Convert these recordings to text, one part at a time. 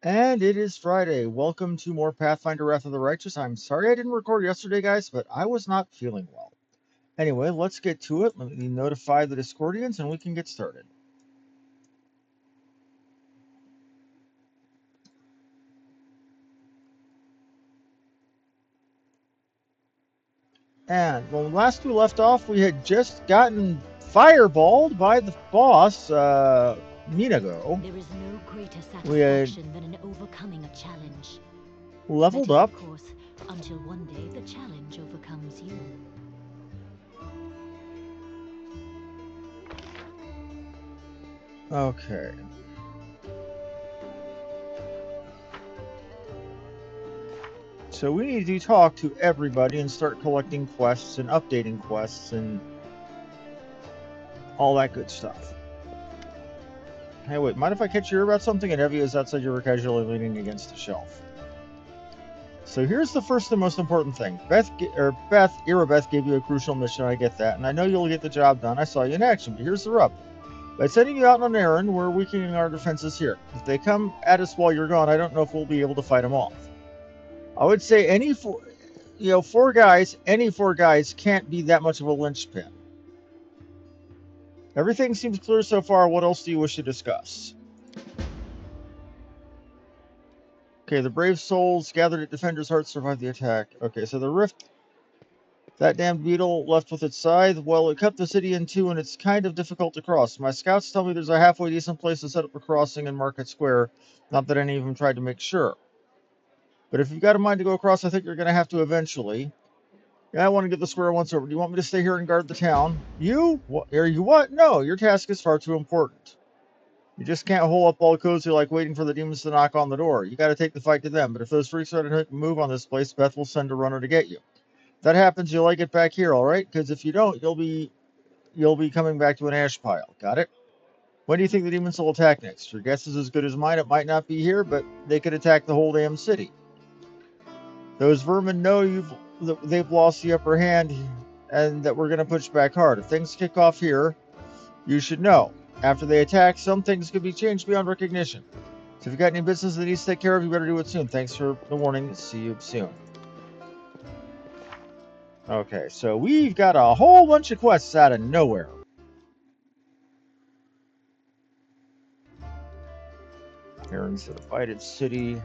And it is Friday. Welcome to more Pathfinder Wrath of the Righteous. I'm sorry I didn't record yesterday, guys, but I was not feeling well. Anyway, let's get to it. Let me notify the Discordians and we can get started. And when last we left off, we had just gotten fireballed by the boss, Minago. There is no greater We had satisfaction than in overcoming a challenge. leveled That is, up. of course, until one day the challenge overcomes you. Okay. So we need to talk to everybody and start collecting quests and updating quests and all that good stuff. Hey, wait, mind if I catch you about something? And Evie is outside you were casually leaning against a shelf. So here's the first and most important thing. Irabeth gave you a crucial mission, I get that, and I know you'll get the job done. I saw you in action, but here's the rub. By sending you out on an errand, we're weakening our defenses here. If they come at us while you're gone, I don't know if we'll be able to fight them off. I would say any four guys can't be that much of a linchpin. Everything seems clear so far. What else do you wish to discuss? Okay, the brave souls gathered at Defender's Heart survived the attack. Okay, so the rift, that damned beetle left with its scythe, well, it cut the city in two and it's kind of difficult to cross. My scouts tell me there's a halfway decent place to set up a crossing in Market Square. Not that any of them tried to make sure. But if you've got a mind to go across, I think you're going to have to eventually. Yeah, I want to get the square once over. Do you want me to stay here and guard the town? You? What? Are you what? No, your task is far too important. You just can't hole up all cozy like waiting for the demons to knock on the door. You got to take the fight to them. But if those freaks try to make a move on this place, Beth will send a runner to get you. If that happens, you'll like it back here, all right? Because if you don't, you'll be coming back to an ash pile. Got it? When do you think the demons will attack next? Your guess is as good as mine. It might not be here, but they could attack the whole damn city. Those vermin know they've lost the upper hand, and that we're going to push back hard. If things kick off here, you should know. After they attack, some things could be changed beyond recognition. So if you got any business that needs to take care of, you better do it soon. Thanks for the warning. See you soon. Okay, so we've got a whole bunch of quests out of nowhere. Errands to the Divided City.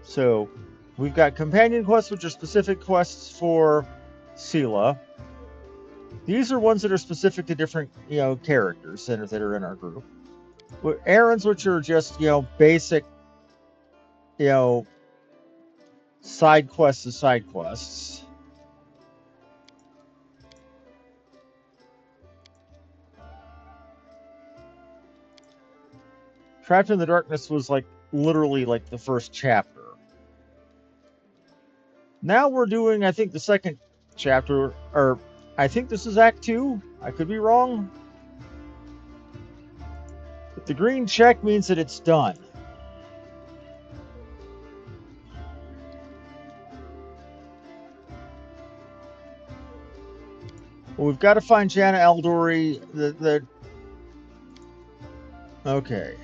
So we've got companion quests, which are specific quests for Sela. These are ones that are specific to different, characters that are in our group. Errands, which are just, basic, you know, side quests to side quests. Trapped in the Darkness was literally the first chapter. Now we're doing, I think, the second chapter, or I think this is Act 2. I could be wrong. But the green check means that it's done. Well, we've got to find Jana Aldori. Okay.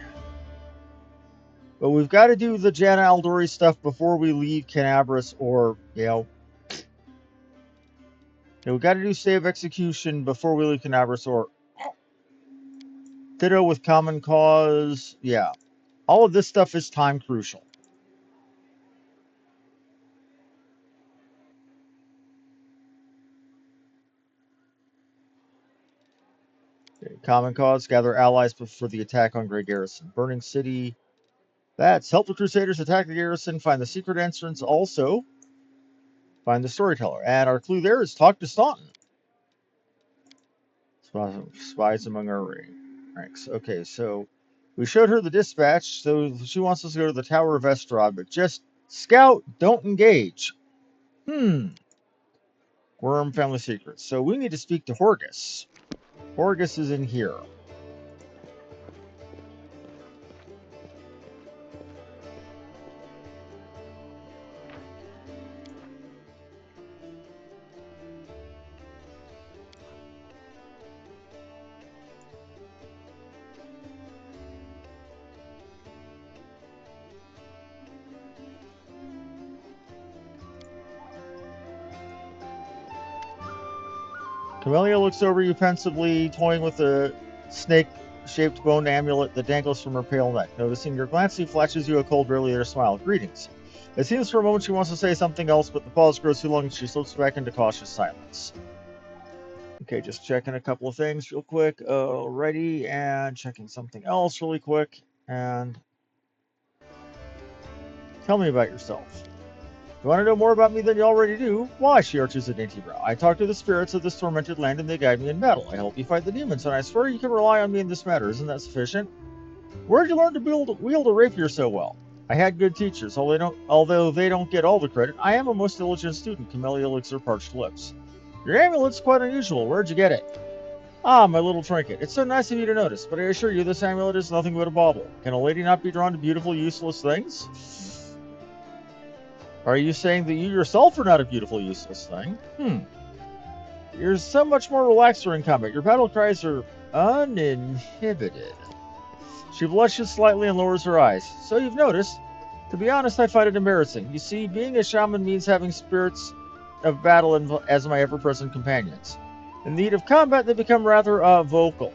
But we've got to do the Jana Aldori stuff before we leave Canabras, or, we've got to do Save Execution before we leave Canabras, or ditto with Common Cause. Yeah. All of this stuff is time crucial. Okay. Common Cause, gather allies for the attack on Grey Garrison. Burning City. That's help the Crusaders attack the garrison, find the secret entrance. Also, find the storyteller. And our clue there is talk to Staunton. Spies among our ranks. Okay, so we showed her the dispatch, so she wants us to go to the Tower of Estrad, but just scout, don't engage. Worm family secrets. So we need to speak to Horgus. Horgus is in here. Camellia looks over you pensively, toying with a snake-shaped bone amulet that dangles from her pale neck. Noticing your glance, she flashes you a cold, barely smile. Greetings. It seems for a moment she wants to say something else, but the pause grows too long and she slips back into cautious silence. Okay, just checking a couple of things real quick. Alrighty, and checking something else really quick. And tell me about yourself. You want to know more about me than you already do? Why, she arches a dainty brow. I talk to the spirits of this tormented land and they guide me in battle. I help you fight the demons, and I swear you can rely on me in this matter. Isn't that sufficient? Where'd you learn to wield a rapier so well? I had good teachers, although they don't get all the credit. I am a most diligent student. Camellia licks her parched lips. Your amulet's quite unusual. Where'd you get it? Ah, my little trinket. It's so nice of you to notice, but I assure you this amulet is nothing but a bauble. Can a lady not be drawn to beautiful, useless things? Are you saying that you yourself are not a beautiful, useless thing? You're so much more relaxed during combat. Your battle cries are uninhibited. She blushes slightly and lowers her eyes. So you've noticed. To be honest, I find it embarrassing. You see, being a shaman means having spirits of battle as my ever-present companions. In the heat of combat, they become rather vocal.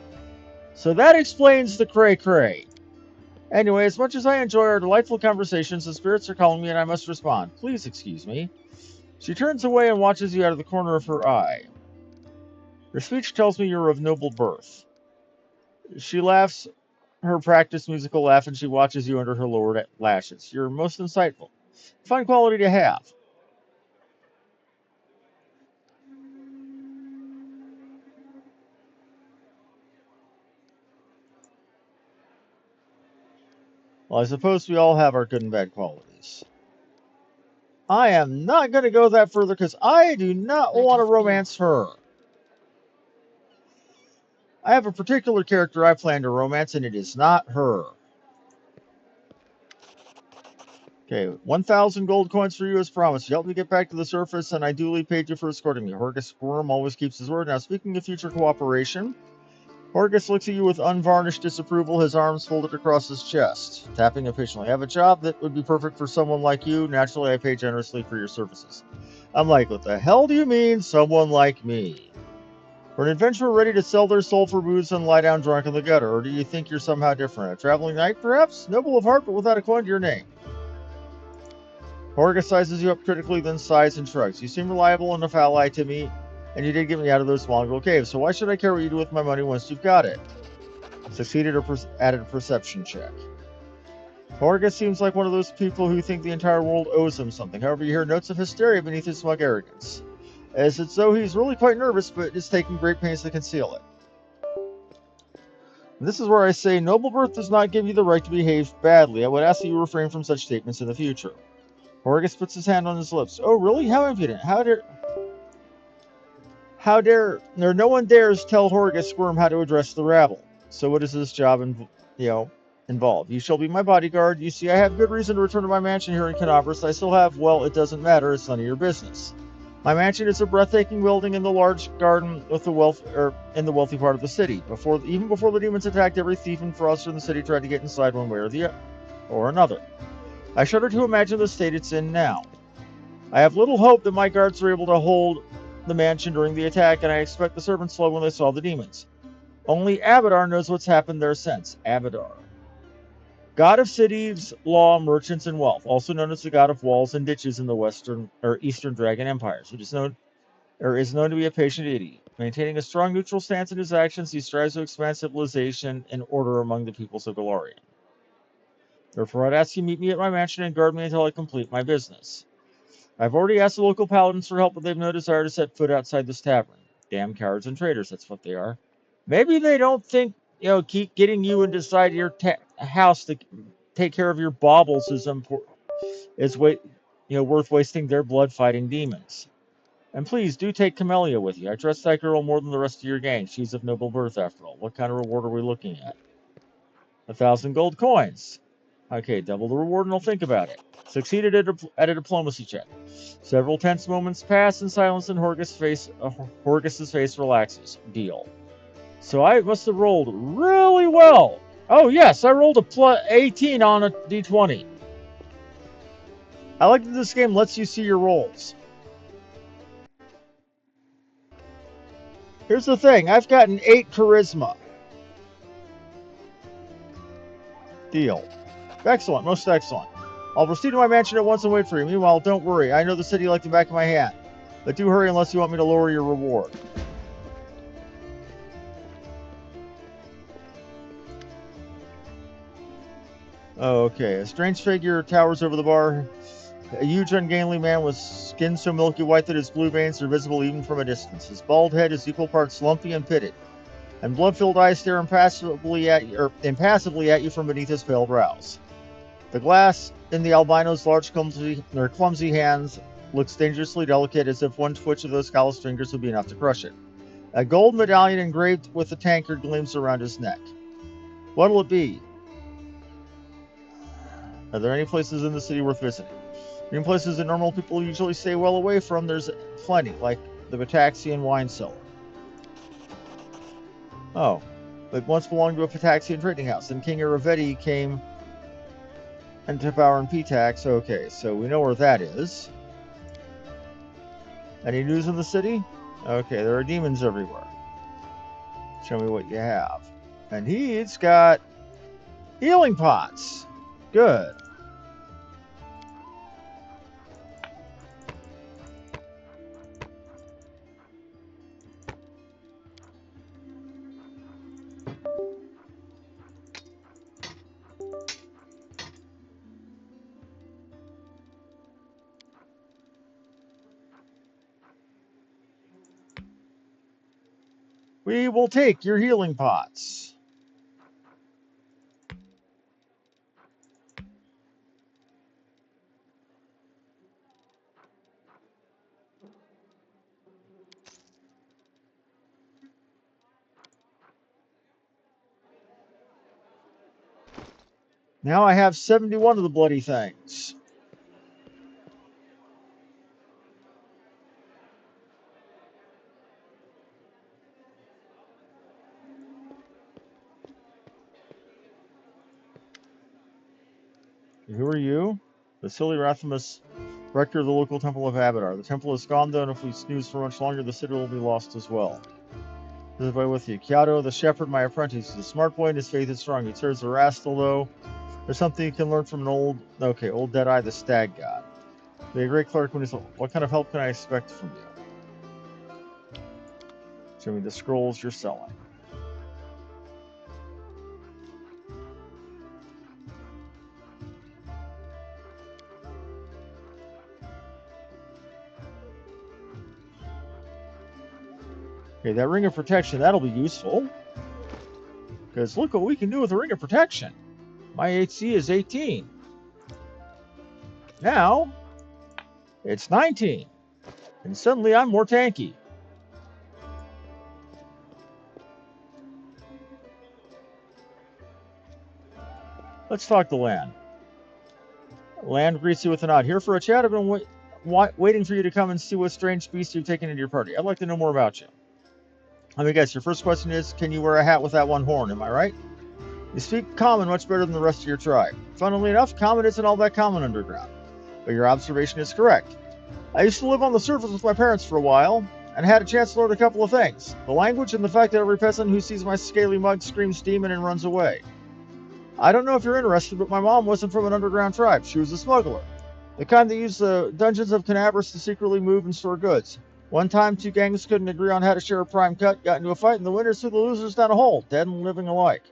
So that explains the cray-cray. Anyway, as much as I enjoy our delightful conversations, the spirits are calling me and I must respond. Please excuse me. She turns away and watches you out of the corner of her eye. Your speech tells me you're of noble birth. She laughs her practiced musical laugh and she watches you under her lowered lashes. You're most insightful. Fine quality to have. Well, I suppose we all have our good and bad qualities. I am not going to go that further because I do not want to romance her. I have a particular character I plan to romance, and it is not her. Okay, 1,000 gold coins for you as promised. You helped me get back to the surface, and I duly paid you for escorting me. Horgus Squirm always keeps his word. Now, speaking of future cooperation, Horgus looks at you with unvarnished disapproval, his arms folded across his chest, tapping impatiently. I have a job that would be perfect for someone like you. Naturally, I pay generously for your services. I'm like, what the hell do you mean, someone like me? For an adventurer ready to sell their soul for booze and lie down drunk in the gutter, or do you think you're somehow different? A traveling knight, perhaps? Noble of heart, but without a coin to your name. Horgus sizes you up critically, then sighs and shrugs. You seem reliable enough ally to me, and you did get me out of those Mongrel caves, so why should I care what you do with my money once you've got it? Succeeded or added a perception check. Horgus seems like one of those people who think the entire world owes him something. However, you hear notes of hysteria beneath his smug arrogance. As it's though he's really quite nervous, but is taking great pains to conceal it. And this is where I say, noble birth does not give you the right to behave badly. I would ask that you refrain from such statements in the future. Horgus puts his hand on his lips. Oh, really? How impudent. No one dares tell Horgus Squirm how to address the rabble. So what does this job involve? You shall be my bodyguard. You see, I have good reason to return to my mansion here in Canabras. I still have, well, it doesn't matter. It's none of your business. My mansion is a breathtaking building in the large garden with in the wealthy part of the city. Even before the demons attacked, every thief and fraudster in the city tried to get inside one way or another. I shudder to imagine the state it's in now. I have little hope that my guards were able to hold the mansion during the attack, and I expect the servants fled when they saw the demons. Only Abadar knows what's happened there since. Abadar. God of cities, law, merchants, and wealth, also known as the god of walls and ditches in the Eastern Dragon Empires. It is known to be a patient idiot. Maintaining a strong neutral stance in his actions, he strives to expand civilization and order among the peoples of Golarion. Therefore, I'd ask you to meet me at my mansion and guard me until I complete my business. I've already asked the local paladins for help, but they've no desire to set foot outside this tavern. Damn cowards and traitors, that's what they are. Maybe they don't think, keep getting you inside your house to take care of your baubles is worth wasting their blood fighting demons. And please, do take Camellia with you. I trust that girl more than the rest of your gang. She's of noble birth, after all. What kind of reward are we looking at? 1,000 gold coins. Okay, double the reward and I'll think about it. Succeeded at a diplomacy check. Several tense moments pass in silence and Horgus's face relaxes. Deal. So I must have rolled really well. Oh yes, I rolled a plus 18 on a d20. I like that this game lets you see your rolls. Here's the thing. I've gotten 8 charisma. Deal. Excellent. Most excellent. I'll proceed to my mansion at once and wait for you. Meanwhile, don't worry. I know the city like the back of my hand. But do hurry unless you want me to lower your reward. Okay. A strange figure towers over the bar. A huge, ungainly man with skin so milky white that his blue veins are visible even from a distance. His bald head is equal parts lumpy and pitted, and blood-filled eyes stare impassively at you from beneath his pale brows. The glass in the albino's large, clumsy hands looks dangerously delicate, as if one twitch of those calloused fingers would be enough to crush it. A gold medallion engraved with a tankard gleams around his neck. What'll it be? Are there any places in the city worth visiting? In places that normal people usually stay well away from, there's plenty, like the Pataxian wine cellar. Oh, it once belonged to a Pataxian trading house, and King Iravetti came and took power in Pitax. Okay, so we know where that is. Any news in the city? Okay, there are demons everywhere. Show me what you have. And he's got healing pots. Good. We will take your healing pots. Now I have 71 of the bloody things. Who are you? Vasily Rathamus, rector of the local temple of Abadar. The temple is gone, though, and if we snooze for much longer, the city will be lost as well. This is with you. Kyato, the shepherd, my apprentice. He's a smart boy, and his faith is strong. He serves a rascal, though. There's something you can learn from an old Deadeye, the stag god. Be a great cleric when he's old. What kind of help can I expect from you? Show me the scrolls you're selling. Okay, that ring of protection, that'll be useful. Because look what we can do with a ring of protection. My HC is 18. Now, it's 19. And suddenly I'm more tanky. Let's talk to Land. Land greets you with a nod. Here for a chat. I've been waiting for you to come and see what strange beast you've taken into your party. I'd like to know more about you. Let me guess, your first question is, can you wear a hat with that one horn? Am I right? You speak common much better than the rest of your tribe. Funnily enough, common isn't all that common underground. But your observation is correct. I used to live on the surface with my parents for a while, and had a chance to learn a couple of things. The language and the fact that every peasant who sees my scaly mug screams demon and runs away. I don't know if you're interested, but my mom wasn't from an underground tribe. She was a smuggler. The kind that used the dungeons of Canabras to secretly move and store goods. One time, 2 gangs couldn't agree on how to share a prime cut, got into a fight, and the winners threw the losers down a hole, dead and living alike.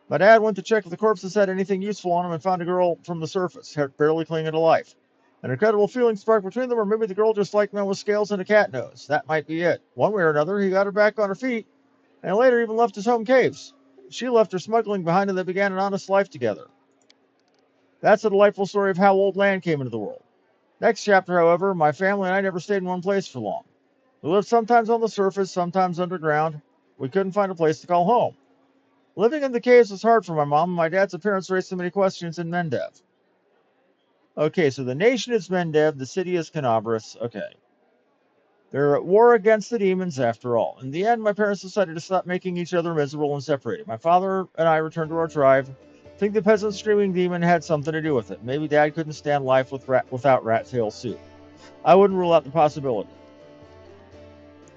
My dad went to check if the corpses had anything useful on them and found a girl from the surface, barely clinging to life. An incredible feeling sparked between them, or maybe the girl just liked men with scales and a cat nose. That might be it. One way or another, he got her back on her feet, and later even left his home caves. She left her smuggling behind, and they began an honest life together. That's a delightful story of how old land came into the world. Next chapter, however, my family and I never stayed in one place for long. We lived sometimes on the surface, sometimes underground. We couldn't find a place to call home. Living in the caves was hard for my mom, and my dad's appearance raised so many questions in Mendev. Okay, so the nation is Mendev, the city is Canabras. Okay. They're at war against the demons after all. In the end, my parents decided to stop making each other miserable and separated. My father and I returned to our tribe. I think the peasant screaming demon had something to do with it. Maybe Dad couldn't stand life without rat tail soup. I wouldn't rule out the possibility.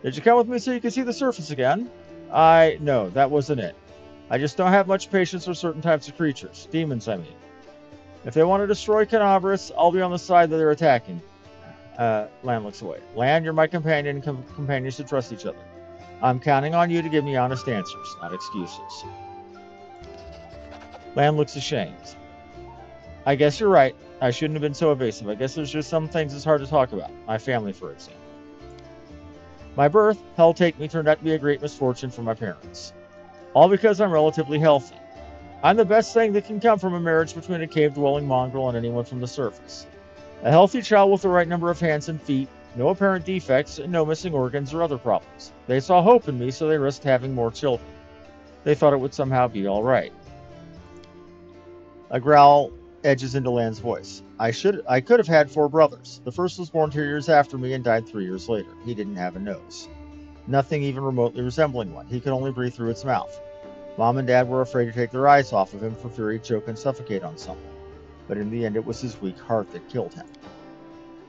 Did you come with me so you could see the surface again? No, that wasn't it. I just don't have much patience for certain types of creatures. Demons, I mean. If they want to destroy Canabras, I'll be on the side that they're attacking. Lan looks away. Lan, you're my companion, and companions should trust each other. I'm counting on you to give me honest answers, not excuses. Lan looks ashamed. I guess you're right. I shouldn't have been so evasive. I guess there's just some things it's hard to talk about. My family, for example. My birth, hell take me, turned out to be a great misfortune for my parents. All because I'm relatively healthy. I'm the best thing that can come from a marriage between a cave-dwelling mongrel and anyone from the surface. A healthy child with the right number of hands and feet, no apparent defects, and no missing organs or other problems. They saw hope in me, so they risked having more children. They thought it would somehow be all right. A growl edges into Lan's voice. I could have had 4 brothers. The first was born 2 years after me and died 3 years later. He didn't have a nose. Nothing even remotely resembling one. He could only breathe through its mouth. Mom and Dad were afraid to take their eyes off of him for fear he'd choke and suffocate on something. But in the end, it was his weak heart that killed him.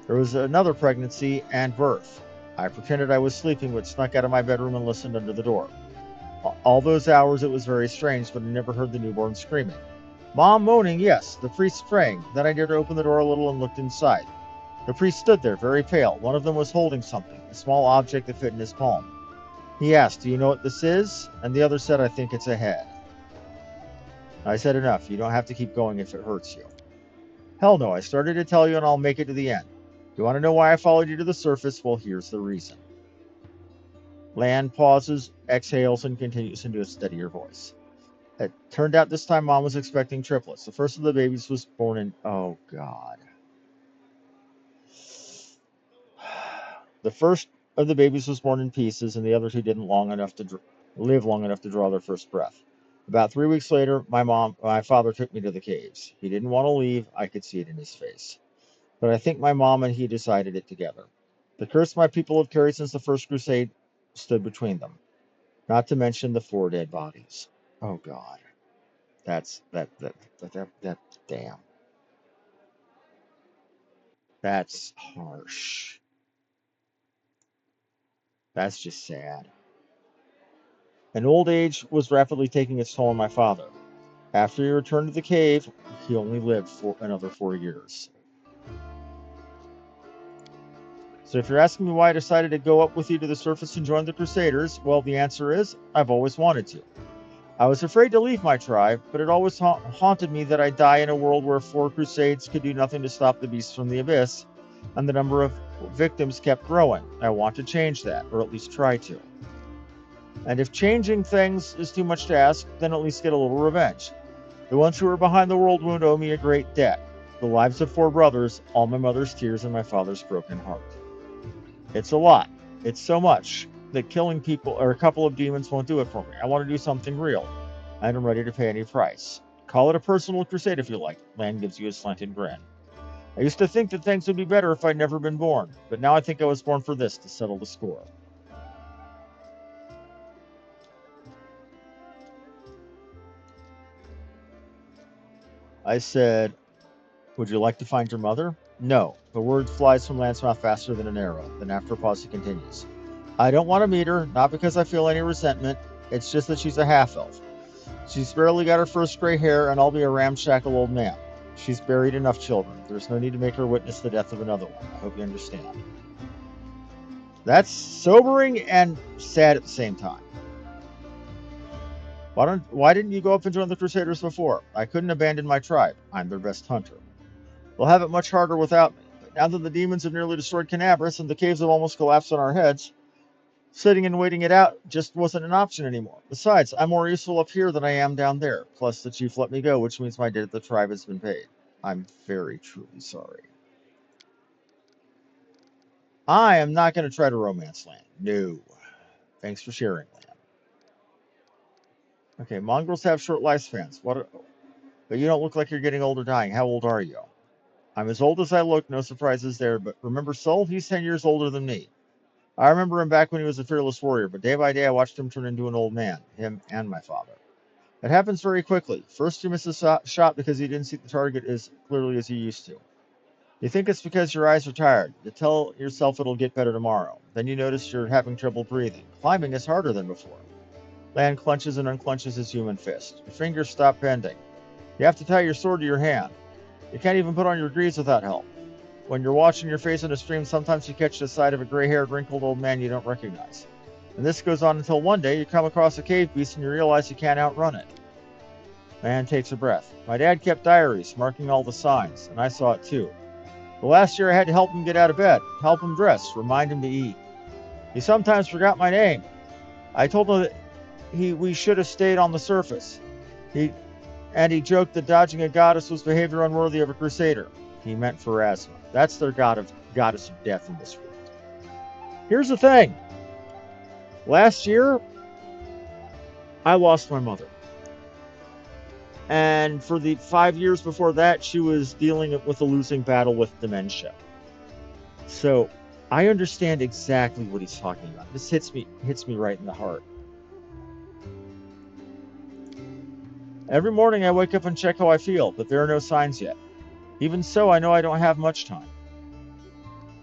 There was another pregnancy and birth. I pretended I was sleeping, but snuck out of my bedroom and listened under the door. All those hours, it was very strange, but I never heard the newborn screaming. Mom moaning, yes. The priest praying. Then I dared to open the door a little and looked inside. The priest stood there, very pale. One of them was holding something, a small object that fit in his palm. He asked, do you know what this is? And the other said, I think it's a head. I said, enough. You don't have to keep going if it hurts you. Hell no, I started to tell you and I'll make it to the end. You want to know why I followed you to the surface? Well, here's the reason. Lan pauses, exhales, and continues into a steadier voice. It turned out this time Mom was expecting triplets. The first of the babies was born in... Oh, God. The first of the babies was born in pieces, and the other 2 didn't live long enough to draw their first breath. About 3 weeks later, my father took me to the caves. He didn't want to leave. I could see it in his face. But I think my mom and he decided it together. The curse my people have carried since the first crusade stood between them. Not to mention the 4 dead bodies. Oh, God. Damn. That's harsh. That's just sad. And old age was rapidly taking its toll on my father. After he returned to the cave, he only lived for another 4 years. So if you're asking me why I decided to go up with you to the surface and join the Crusaders, well, the answer is, I've always wanted to. I was afraid to leave my tribe, but it always haunted me that I'd die in a world where 4 crusades could do nothing to stop the beasts from the abyss, and the number of victims kept growing. I want to change that, or at least try to. And if changing things is too much to ask, then at least get a little revenge. The ones who are behind the world wound owe me a great debt. The lives of 4 brothers, all my mother's tears, and my father's broken heart. It's a lot. It's so much that killing people or a couple of demons won't do it for me. I want to do something real, and I'm ready to pay any price. Call it a personal crusade if you like. Lan gives you a slanted grin. I used to think that things would be better if I'd never been born, but now I think I was born for this, to settle the score. I said, would you like to find your mother? No. The word flies from Lan's mouth faster than an arrow. Then after a pause, he continues. I don't want to meet her, not because I feel any resentment. It's just that she's a half-elf. She's barely got her first gray hair, and I'll be a ramshackle old man. She's buried enough children. There's no need to make her witness the death of another one. I hope you understand. That's sobering and sad at the same time. Why didn't you go up and join the Crusaders before? I couldn't abandon my tribe. I'm their best hunter. They'll have it much harder without me. But now that the demons have nearly destroyed Canabras and the caves have almost collapsed on our heads, sitting and waiting it out just wasn't an option anymore. Besides, I'm more useful up here than I am down there. Plus, the chief let me go, which means my debt to the tribe has been paid. I'm very, truly sorry. I am not going to try to romance Lan. No. Thanks for sharing, Lan. Okay, mongrels have short lifespans. But you don't look like you're getting old or dying. How old are you? I'm as old as I look, no surprises there, but remember Sol? He's 10 years older than me. I remember him back when he was a fearless warrior, but day by day I watched him turn into an old man, him and my father. It happens very quickly. First you miss a shot because you didn't see the target as clearly as you used to. You think it's because your eyes are tired. You tell yourself it'll get better tomorrow. Then you notice you're having trouble breathing. Climbing is harder than before. Lan clenches and unclenches his human fist. Your fingers stop bending. You have to tie your sword to your hand. You can't even put on your greaves without help. When you're watching your face in a stream, sometimes you catch the sight of a gray-haired, wrinkled old man you don't recognize. And this goes on until one day you come across a cave beast and you realize you can't outrun it. Man takes a breath. My dad kept diaries, marking all the signs, and I saw it too. The last year I had to help him get out of bed, help him dress, remind him to eat. He sometimes forgot my name. I told him that we should have stayed on the surface. He joked that dodging a goddess was behavior unworthy of a crusader. He meant Pharasma. That's their goddess of death in this world. Here's the thing. Last year, I lost my mother. And for the 5 years before that, she was dealing with a losing battle with dementia. So I understand exactly what he's talking about. This hits me right in the heart. Every morning I wake up and check how I feel, but there are no signs yet. Even so, I know I don't have much time.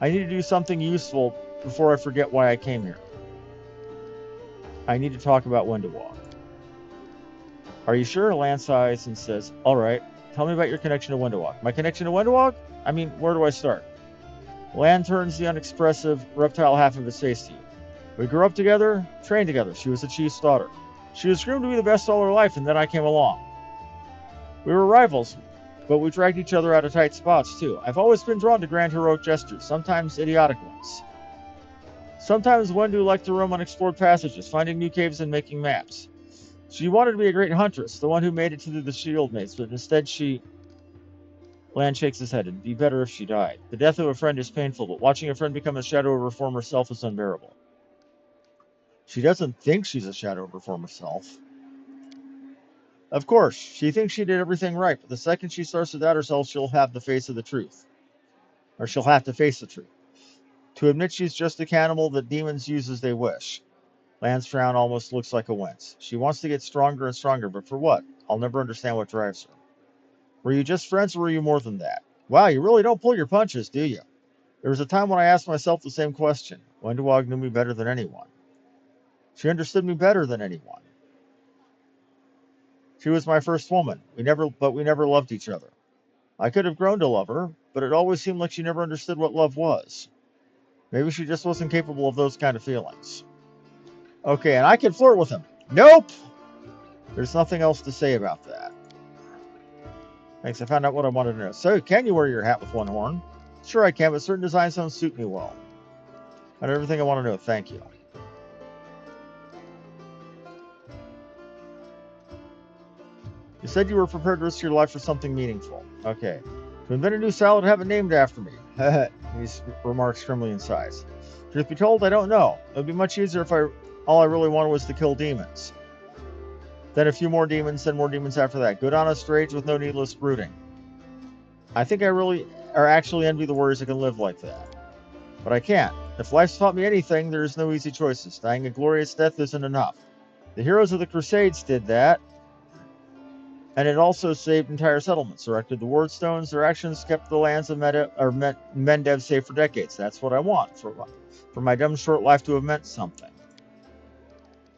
I need to do something useful before I forget why I came here. I need to talk about when to walk. Are you sure? Lan sighs and says, all right, tell me about your connection to Windowalk. My connection to Windowalk? I mean, where do I start? Lan turns the unexpressive reptile half of his face to you. We grew up together, trained together. She was the chief's daughter. She was groomed to be the best all her life, and then I came along. We were rivals, but we dragged each other out of tight spots, too. I've always been drawn to grand heroic gestures, sometimes idiotic ones. Sometimes Wendu liked to roam unexplored passages, finding new caves and making maps. She wanted to be a great huntress, the one who made it to the shield mates, but instead Lan shakes his head. It'd be better if she died. The death of a friend is painful, but watching a friend become a shadow of her former self is unbearable. She doesn't think she's a shadow of her former self. Of course, she thinks she did everything right, but the second she starts to doubt herself, she'll have to face the truth. To admit she's just a cannibal that demons use as they wish. Lan's frown almost looks like a wince. She wants to get stronger and stronger, but for what? I'll never understand what drives her. Were you just friends, or were you more than that? Wow, you really don't pull your punches, do you? There was a time when I asked myself the same question. Wendewog knew me better than anyone. She understood me better than anyone. She was my first woman. We never loved each other. I could have grown to love her, but it always seemed like she never understood what love was. Maybe she just wasn't capable of those kind of feelings. Okay, and I can flirt with him. Nope! There's nothing else to say about that. Thanks, I found out what I wanted to know. So, can you wear your hat with one horn? Sure I can, but certain designs don't suit me well. I know everything I want to know, thank you. You said you were prepared to risk your life for something meaningful. Okay. To invent a new salad, have it named after me. He remarks grimly in sighs. Truth be told, I don't know. It would be much easier if all I really wanted was to kill demons. Then a few more demons, then more demons after that. Good honest rage with no needless brooding. I think I really actually envy the warriors that can live like that. But I can't. If life's taught me anything, there is no easy choices. Dying a glorious death isn't enough. The heroes of the Crusades did that. And it also saved entire settlements, erected the ward stones. Their actions kept the lands of Mendev safe for decades. That's what I want, for my dumb short life to have meant something.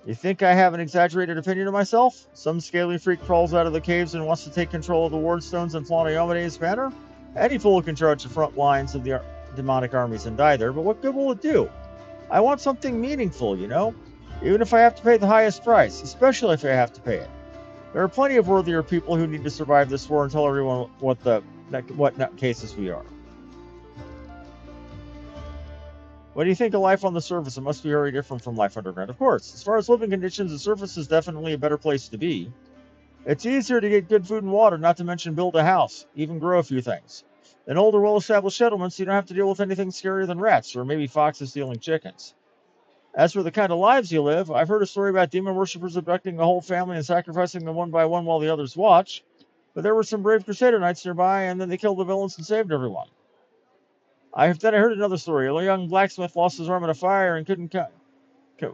You think I have an exaggerated opinion of myself? Some scaly freak crawls out of the caves and wants to take control of the ward stones in Flaneomedes banner? Any fool can charge the front lines of the demonic armies and die there, but what good will it do? I want something meaningful, you know? Even if I have to pay the highest price, especially if I have to pay it. There are plenty of worthier people who need to survive this war and tell everyone what nutcases we are. What do you think of life on the surface? It must be very different from life underground. Of course, as far as living conditions, the surface is definitely a better place to be. It's easier to get good food and water, not to mention build a house, even grow a few things. In older, well-established settlements, you don't have to deal with anything scarier than rats, or maybe foxes stealing chickens. As for the kind of lives you live, I've heard a story about demon worshippers abducting the whole family and sacrificing them one by one while the others watch. But there were some brave Crusader knights nearby, and then they killed the villains and saved everyone. Then I heard another story. A young blacksmith lost his arm in a fire and couldn't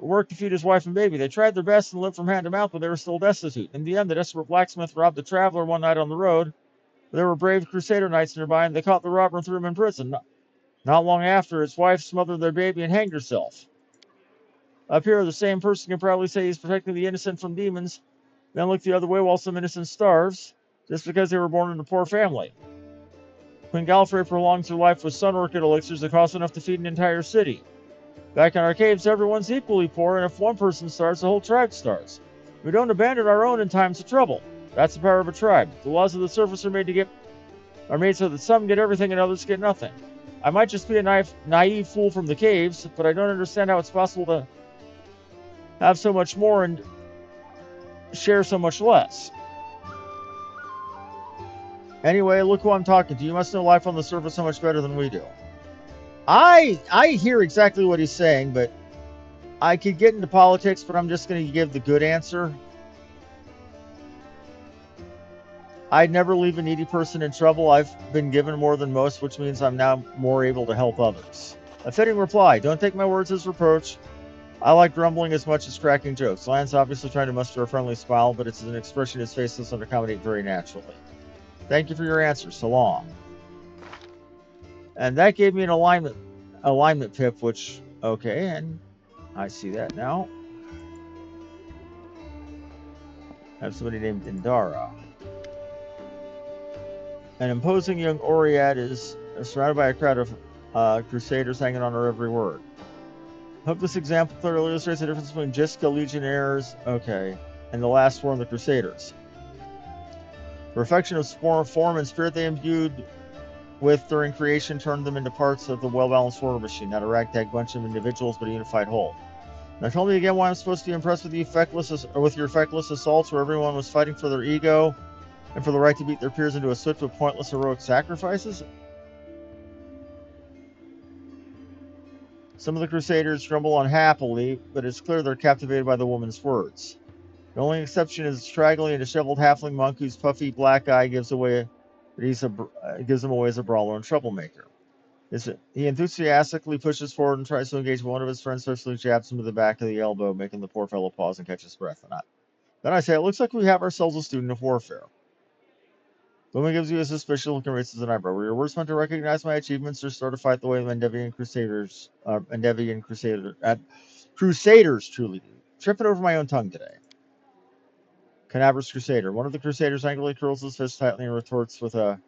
work to feed his wife and baby. They tried their best and lived from hand to mouth, but they were still destitute. In the end, the desperate blacksmith robbed a traveler one night on the road, There were brave Crusader knights nearby, and they caught the robber and threw him in prison. Not long after, his wife smothered their baby and hanged herself. Up here, the same person can proudly say he's protecting the innocent from demons, then look the other way while some innocent starves, just because they were born in a poor family. Queen Gallifrey prolongs her life with sun orchid elixirs that cost enough to feed an entire city. Back in our caves, everyone's equally poor, and if one person starves, the whole tribe starves. We don't abandon our own in times of trouble. That's the power of a tribe. The laws of the surface are made so that some get everything and others get nothing. I might just be a naive fool from the caves, but I don't understand how it's possible to have so much more and share so much less. Anyway, look who I'm talking to. You must know life on the surface so much better than we do. I hear exactly what he's saying, but I could get into politics, but I'm just going to give the good answer. I'd never leave a needy person in trouble. I've been given more than most, which means I'm now more able to help others. A fitting reply. Don't take my words as reproach. I like grumbling as much as cracking jokes. Lion's obviously trying to muster a friendly smile, but it's an expression his face doesn't accommodate very naturally. Thank you for your answer. So long. And that gave me an alignment pip, which, okay, and I see that now. I have somebody named Indara. An imposing young Oriad is surrounded by a crowd of crusaders hanging on her every word. Hope this example clearly illustrates the difference between Jiska legionnaires, okay, and the last war of the Crusaders. Perfection of form and spirit they imbued with during creation turned them into parts of the well-balanced war machine, not a ragtag bunch of individuals, but a unified whole. Now tell me again why I'm supposed to be impressed with your feckless assaults where everyone was fighting for their ego and for the right to beat their peers into a swift but pointless heroic sacrifices? Some of the Crusaders grumble unhappily, but it's clear they're captivated by the woman's words. The only exception is a straggly and disheveled halfling monk whose puffy black eye gives him away as a brawler and troublemaker. He enthusiastically pushes forward and tries to engage one of his friends, swiftly jabs him to the back of the elbow, making the poor fellow pause and catch his breath. Then I say, it looks like we have ourselves a student of warfare. The woman gives you a suspicious look and raises an eyebrow. Were your words meant to recognize my achievements or start a fight the way the Crusaders truly do? Tripping over my own tongue today. Canaverous Crusader. One of the Crusaders angrily curls his fist tightly and retorts with a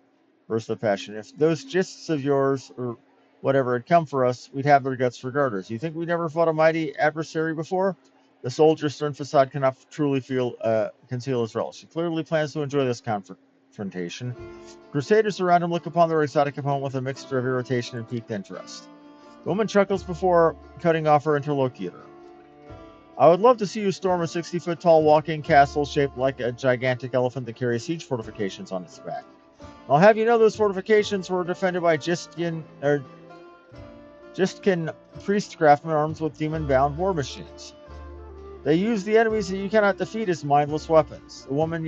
burst of passion. If those gists of yours, or whatever, had come for us, we'd have their guts for garters. You think we never fought a mighty adversary before? The soldier's stern facade cannot truly conceal his relish. He clearly plans to enjoy this confrontation. Crusaders around him look upon their exotic opponent with a mixture of irritation and piqued interest. The woman chuckles before cutting off her interlocutor. I would love to see you storm a 60-foot-tall walking castle shaped like a gigantic elephant that carries siege fortifications on its back. I'll have you know those fortifications were defended by Jistkin priest craftsmen armed with demon-bound war machines. They use the enemies that you cannot defeat as mindless weapons. The woman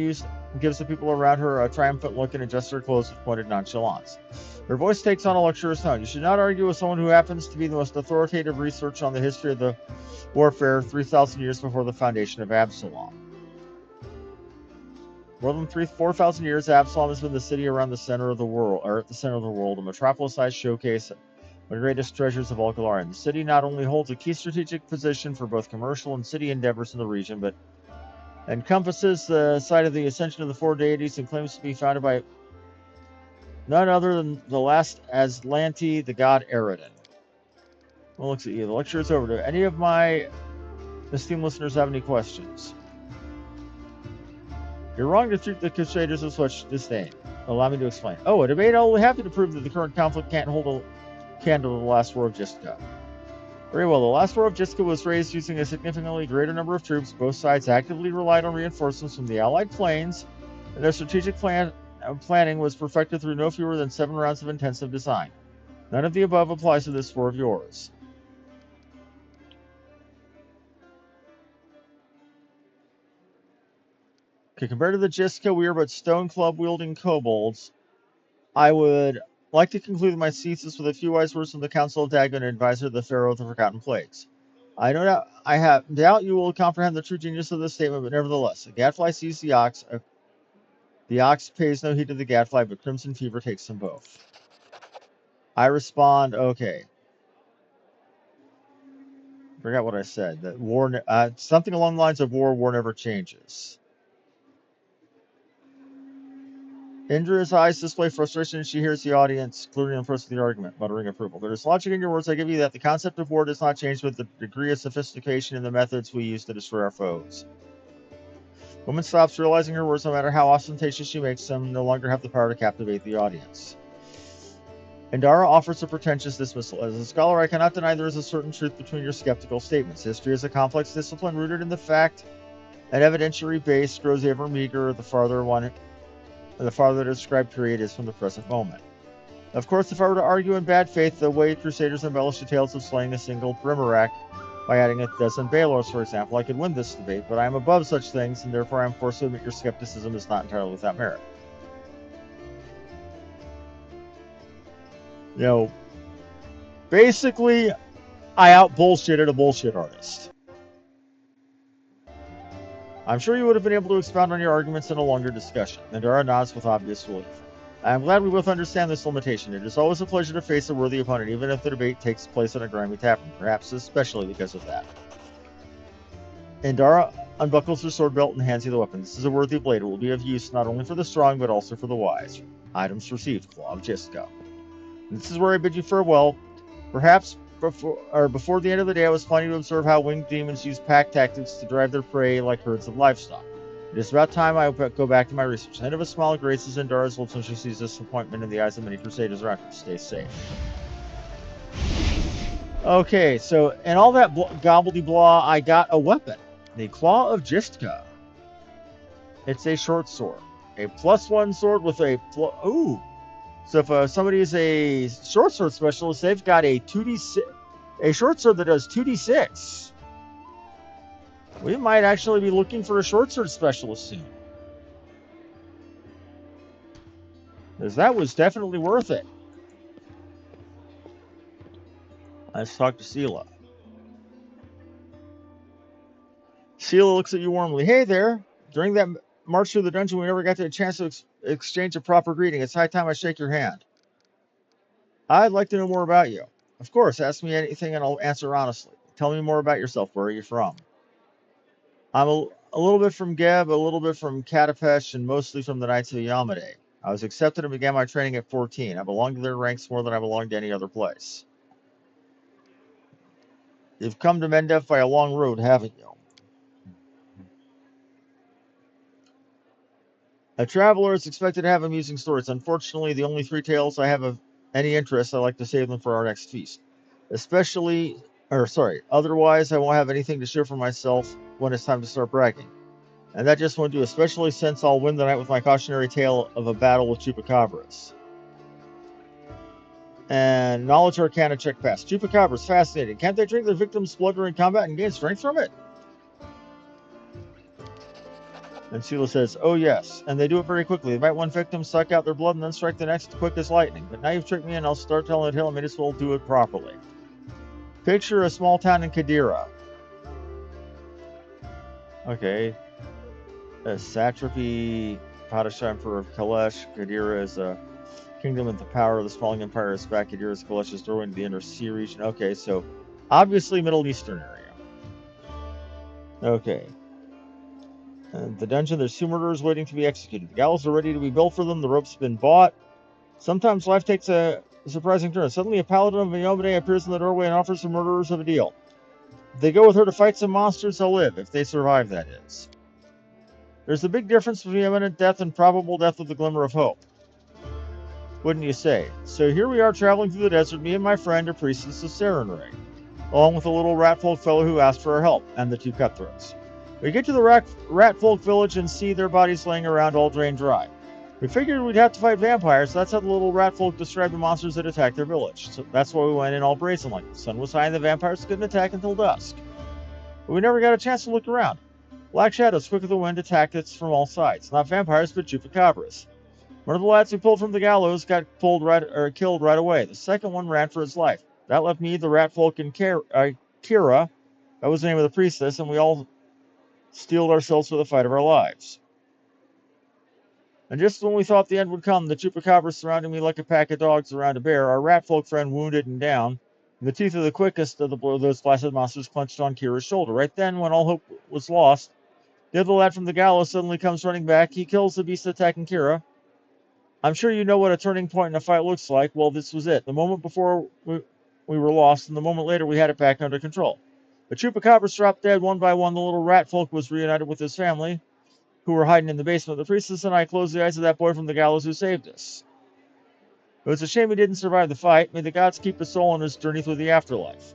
gives the people around her a triumphant look and adjusts her clothes with pointed nonchalance. Her voice takes on a luxurious tone. You should not argue with someone who happens to be the most authoritative research on the history of the warfare 3,000 years before the foundation of Absalom. More than 4,000 years, Absalom has been the city around the center of the world, or at the center of the world, a metropolis-sized showcase of the greatest treasures of all Galarian. The city not only holds a key strategic position for both commercial and city endeavors in the region, but encompasses the site of the ascension of the four deities and claims to be founded by none other than the last Aslanti, the god Eridan. Well, looks at you. The lecture is over. Do any of my esteemed listeners have any questions? You're wrong to treat the Crusaders with such disdain. Allow me to explain. Oh, a debate only happy to prove that the current conflict can't hold a candle to the last war of Jiska. Very well, the last war of Jiska was raised using a significantly greater number of troops. Both sides actively relied on reinforcements from the Allied planes, and their strategic planning was perfected through no fewer than 7 rounds of intensive design. None of the above applies to this war of yours. Okay, compared to the Jiska, we are but stone club-wielding kobolds. I would like to conclude my thesis with a few wise words from the Council of Dagon, advisor of the Pharaoh of the Forgotten Plagues. I doubt you will comprehend the true genius of this statement, but nevertheless, a gadfly sees the ox, The ox pays no heed to the gadfly, but crimson fever takes them both. I respond, okay. Forgot what I said. That war, something along the lines of war never changes. Indra's eyes display frustration as she hears the audience, clearly impressed with the argument, muttering approval. There is logic in your words. I give you that the concept of war does not change with the degree of sophistication in the methods we use to destroy our foes. Woman stops, realizing her words, no matter how ostentatious she makes them, no longer have the power to captivate the audience. Indara offers a pretentious dismissal. As a scholar, I cannot deny there is a certain truth between your skeptical statements. History is a complex discipline rooted in the fact and evidentiary base grows ever meager the farther the described period is from the present moment. Of course, if I were to argue in bad faith the way Crusaders embellish the tales of slaying a single Brimarak by adding a dozen Balors, for example, I could win this debate, but I am above such things, and therefore I am forced to admit your skepticism is not entirely without merit. You know, basically, I out-bullshitted a bullshit artist. I'm sure you would have been able to expound on your arguments in a longer discussion. Indara nods with obvious relief. I am glad we both understand this limitation. It is always a pleasure to face a worthy opponent, even if the debate takes place in a grimy tavern, perhaps especially because of that. Indara unbuckles her sword belt and hands you the weapon. This is a worthy blade. It will be of use not only for the strong, but also for the wise. Items received, Claw of Jisco. This is where I bid you farewell. Perhaps before the end of the day, I was planning to observe how winged demons use pack tactics to drive their prey like herds of livestock. It is about time I go back to my research. The hint of a smile graces Indara's lips when she sees disappointment in the eyes of many crusaders around her. Stay safe. Okay, so in all that gobbledygook, I got a weapon. The Claw of Jistka. It's a short sword. A +1 sword with a... Ooh! So if somebody is a short sword specialist, they've got a 2d6, a short sword that does 2d6. We might actually be looking for a short sword specialist soon. Because that was definitely worth it. Let's talk to Sela. Sela looks at you warmly. Hey there. During that march through the dungeon, we never got a chance to exchange a proper greeting. It's high time I shake your hand. I'd like to know more about you. Of course, ask me anything and I'll answer honestly. Tell me more about yourself. Where are you from? I'm a little bit from Geb, a little bit from Katapesh, and mostly from the Knights of Yamade. I was accepted and began my training at 14. I belong to their ranks more than I belong to any other place. You've come to Mendef by a long road, haven't you? A traveler is expected to have amusing stories. Unfortunately, the only 3 tales I have of any interest, I like to save them for our next feast. Otherwise I won't have anything to share for myself when it's time to start bragging. And that just won't do, especially since I'll win the night with my cautionary tale of a battle with chupacabras. And knowledge arcana check pass. Chupacabras, fascinating. Can't they drink their victims' blood during combat and gain strength from it? And Sela says, oh yes, and they do it very quickly. They bite one victim, suck out their blood, and then strike the next quick as lightning. But now you've tricked me and I'll start telling the tale and may as well do it properly. Picture a small town in Kadira. Okay. A satrapy, Padishah Emperor of Kalesh. Kadira is a kingdom with the power of the sprawling empire is back. Kadira is Kalesh's doorway into the inner sea region. Okay, so obviously Middle Eastern area. Okay. And the dungeon, there's 2 murderers waiting to be executed. The gallows are ready to be built for them. The rope's been bought. Sometimes life takes a surprising turn. Suddenly a paladin of Yomade appears in the doorway and offers the murderers of a deal. If they go with her to fight some monsters, they'll live. If they survive, that is. There's a big difference between imminent death and probable death with a glimmer of hope. Wouldn't you say? So here we are traveling through the desert, me and my friend, a priestess of Sarenrae, along with a little ratfolk fellow who asked for our help, and the 2 cutthroats. We get to the ratfolk village and see their bodies laying around all drained dry. We figured we'd have to fight vampires, so that's how the little ratfolk described the monsters that attacked their village. So that's why we went in all brazen-like. The sun was high and the vampires couldn't attack until dusk. But we never got a chance to look around. Black shadows, quick as the wind, attacked us from all sides. Not vampires, but chupacabras. One of the lads who pulled from the gallows got killed right away. The second one ran for his life. That left me, the ratfolk, and Kira, that was the name of the priestess, and we all steeled ourselves for the fight of our lives. And just when we thought the end would come, the chupacabras surrounding me like a pack of dogs around a bear, our rat folk friend wounded and down. In the teeth of the quickest of the blow, those placid monsters clenched on Kira's shoulder. Right then, when all hope was lost, the other lad from the gallows suddenly comes running back. He kills the beast attacking Kira. I'm sure you know what a turning point in a fight looks like. Well, this was it. The moment before we were lost, and the moment later we had it back under control. The chupacabras dropped dead one by one. The little rat folk was reunited with his family, who were hiding in the basement. The priestess and I closed the eyes of that boy from the gallows who saved us. It was a shame he didn't survive the fight. May the gods keep his soul on his journey through the afterlife.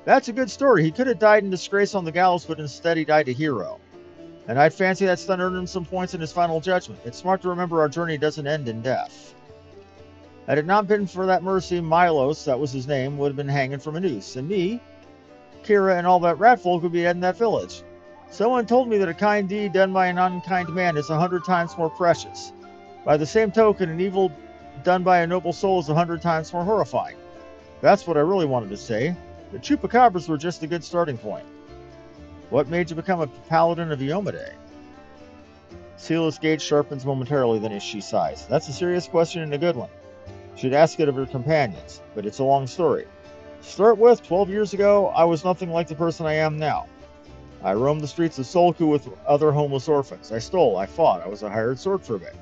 That's a good story. He could have died in disgrace on the gallows, but instead he died a hero. And I'd fancy that stunt earned him some points in his final judgment. It's smart to remember our journey doesn't end in death. Had it not been for that mercy, Milos, that was his name, would have been hanging from a noose. And me, Kira, and all that rat folk would be dead in that village. Someone told me that a kind deed done by an unkind man is 100 times more precious. By the same token, an evil done by a noble soul is 100 times more horrifying. That's what I really wanted to say. The chupacabras were just a good starting point. What made you become a paladin of Iomade? Sela's gaze sharpens momentarily, then she sighs. That's a serious question and a good one. She'd ask it of her companions, but it's a long story. To start with, 12 years ago, I was nothing like the person I am now. I roamed the streets of Solku with other homeless orphans. I stole, I fought, I was a hired sword for a bit.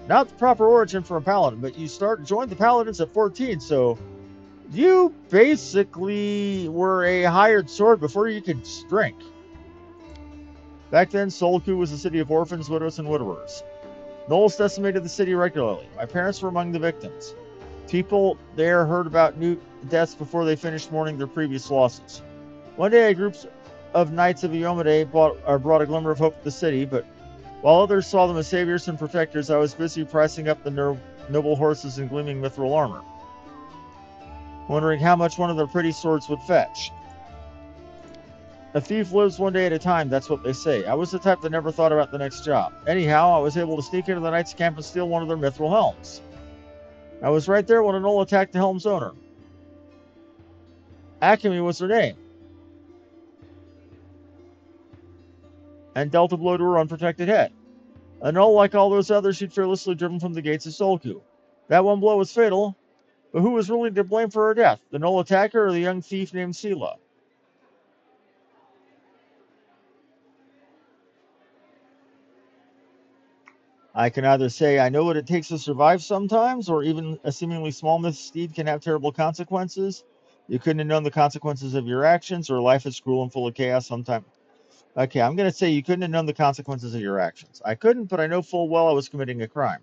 Not the proper origin for a paladin, but you joined the paladins at 14, so you basically were a hired sword before you could drink. Back then, Solku was a city of orphans, widows, and widowers. Gnolls decimated the city regularly. My parents were among the victims. People there heard about new deaths before they finished mourning their previous losses. One day, a group of knights of Iomade brought a glimmer of hope to the city, but while others saw them as saviors and protectors, I was busy pricing up the noble horses in gleaming mithril armor, wondering how much one of their pretty swords would fetch. A thief lives one day at a time, that's what they say. I was the type that never thought about the next job. Anyhow, I was able to sneak into the knight's camp and steal one of their mithril helms. I was right there when a gnoll attacked the helm's owner. Akemi was her name, and dealt a blow to her unprotected head. A gnoll, like all those others, she'd fearlessly driven from the gates of Solku. That one blow was fatal, but who was really to blame for her death? The gnoll attacker or the young thief named Sela? I can either say I know what it takes to survive sometimes, or even a seemingly small misdeed can have terrible consequences. You couldn't have known the consequences of your actions, or life is cruel and full of chaos sometimes. Okay, I'm going to say you couldn't have known the consequences of your actions. I couldn't, but I know full well I was committing a crime.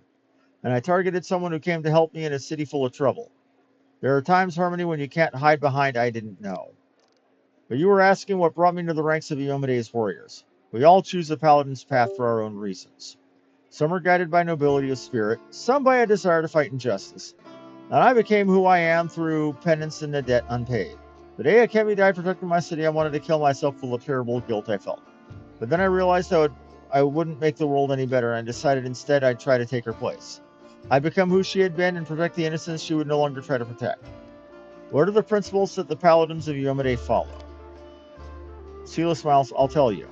And I targeted someone who came to help me in a city full of trouble. There are times, Harmony, when you can't hide behind I didn't know. But you were asking what brought me to the ranks of Iomade's warriors. We all choose the paladin's path for our own reasons. Some are guided by nobility of spirit, some by a desire to fight injustice. And I became who I am through penance and a debt unpaid. The day Akemi died protecting my city, I wanted to kill myself full of terrible guilt I felt. But then I realized I wouldn't make the world any better, and I decided instead I'd try to take her place. I'd become who she had been and protect the innocence she would no longer try to protect. What are the principles that the paladins of Iomade follow? Sela smiles. I'll tell you.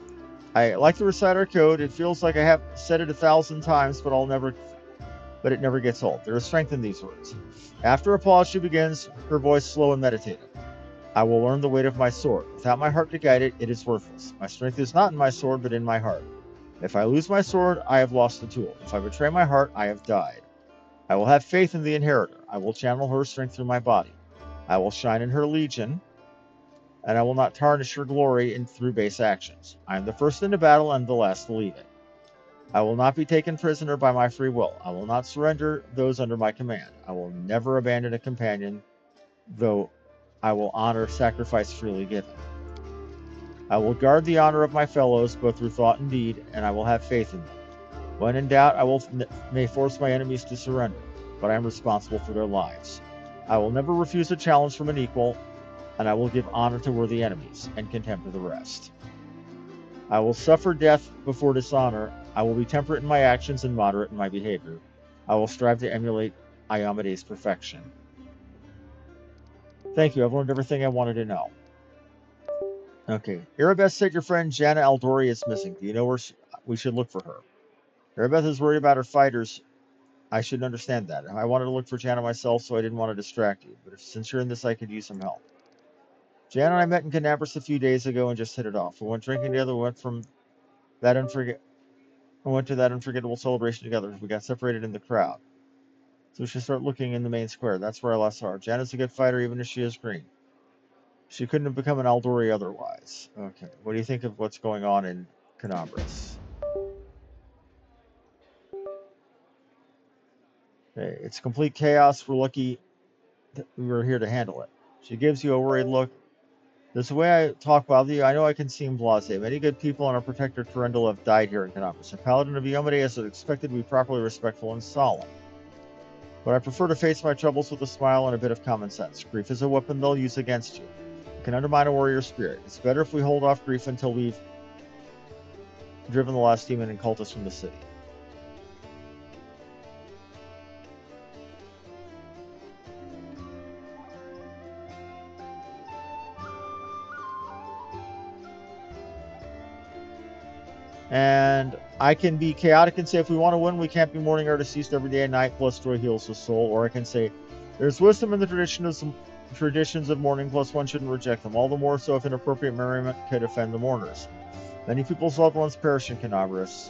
I like to recite our code. It feels like I have said it 1,000 times, but it never gets old. There is strength in these words. After a pause, she begins, her voice slow and meditative. I will learn the weight of my sword. Without my heart to guide it, it is worthless. My strength is not in my sword, but in my heart. If I lose my sword, I have lost the tool. If I betray my heart, I have died. I will have faith in the inheritor. I will channel her strength through my body. I will shine in her legion, and I will not tarnish her glory through base actions. I am the first into battle and the last to leave it. I will not be taken prisoner by my free will. I will not surrender those under my command. I will never abandon a companion, though I will honor sacrifice freely given. I will guard the honor of my fellows, both through thought and deed, and I will have faith in them. When in doubt, I may force my enemies to surrender, but I am responsible for their lives. I will never refuse a challenge from an equal, and I will give honor to worthy enemies and contempt to the rest. I will suffer death before dishonor. I will be temperate in my actions and moderate in my behavior. I will strive to emulate Iomade's perfection. Thank you. I've learned everything I wanted to know. Okay. Erebeth said your friend Jana Aldori is missing. Do you know where we should look for her? Erebeth is worried about her fighters. I should understand that. I wanted to look for Jana myself, so I didn't want to distract you. But since you're in this, I could use some help. Jana and I met in Canabras a few days ago and just hit it off. We went drinking together. We went to that unforgettable celebration together. We got separated in the crowd. So we should start looking in the main square. That's where I last saw her. Jana's a good fighter, even if she is green. She couldn't have become an Aldori otherwise. Okay. What do you think of what's going on in Canabras? Okay. It's complete chaos. We're lucky that we were here to handle it. She gives you a worried look. This way I talk about you, I know I can seem blasé. Many good people and our protector Turendal have died here in Canopus. A paladin of Yomade is expected to be properly respectful and solemn. But I prefer to face my troubles with a smile and a bit of common sense. Grief is a weapon they'll use against you. It can undermine a warrior's spirit. It's better if we hold off grief until we've driven the last demon and cultist from the city. And I can be chaotic and say, if we want to win, we can't be mourning our deceased every day and night, plus joy heals the soul. Or I can say, there's wisdom in the traditions of mourning, plus one shouldn't reject them. All the more so if inappropriate merriment could offend the mourners. Many people's loved ones perish in Canabras.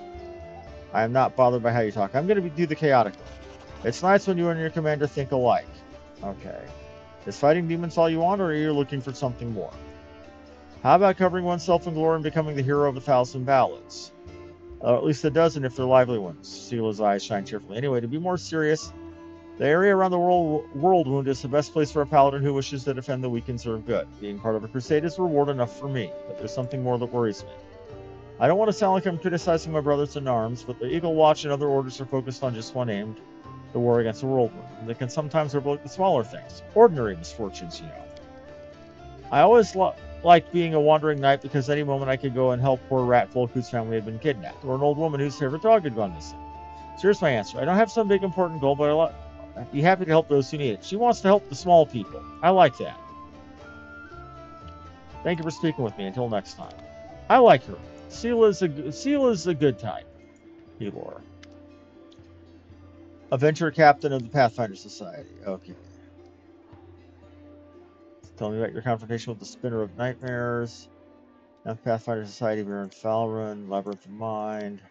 I am not bothered by how you talk. I'm going to do the chaotic one. It's nice when you and your commander think alike. Okay. Is fighting demons all you want, or are you looking for something more? How about covering oneself in glory and becoming the hero of 1,000 ballads? At least a dozen if they're lively ones. Sela's eyes shine cheerfully. Anyway, to be more serious, the area around the world wound is the best place for a paladin who wishes to defend the weak and serve good. Being part of a crusade is reward enough for me, but there's something more that worries me. I don't want to sound like I'm criticizing my brothers in arms, but the Eagle Watch and other orders are focused on just one aim, the war against the world wound. And they can sometimes overlook the smaller things, ordinary misfortunes, you know. I always liked being a wandering knight because any moment I could go and help poor Ratfolk whose family had been kidnapped, or an old woman whose favorite dog had gone missing. So here's my answer. I don't have some big important goal, but I'd be happy to help those who need it. She wants to help the small people. I like that. Thank you for speaking with me. Until next time. I like her. Sela's a good type. Elor. Adventure captain of the Pathfinder Society. Okay. Tell me about your confrontation with the Spinner of Nightmares. Now Pathfinder Society, we're in Falrun, Labyrinth of Mind.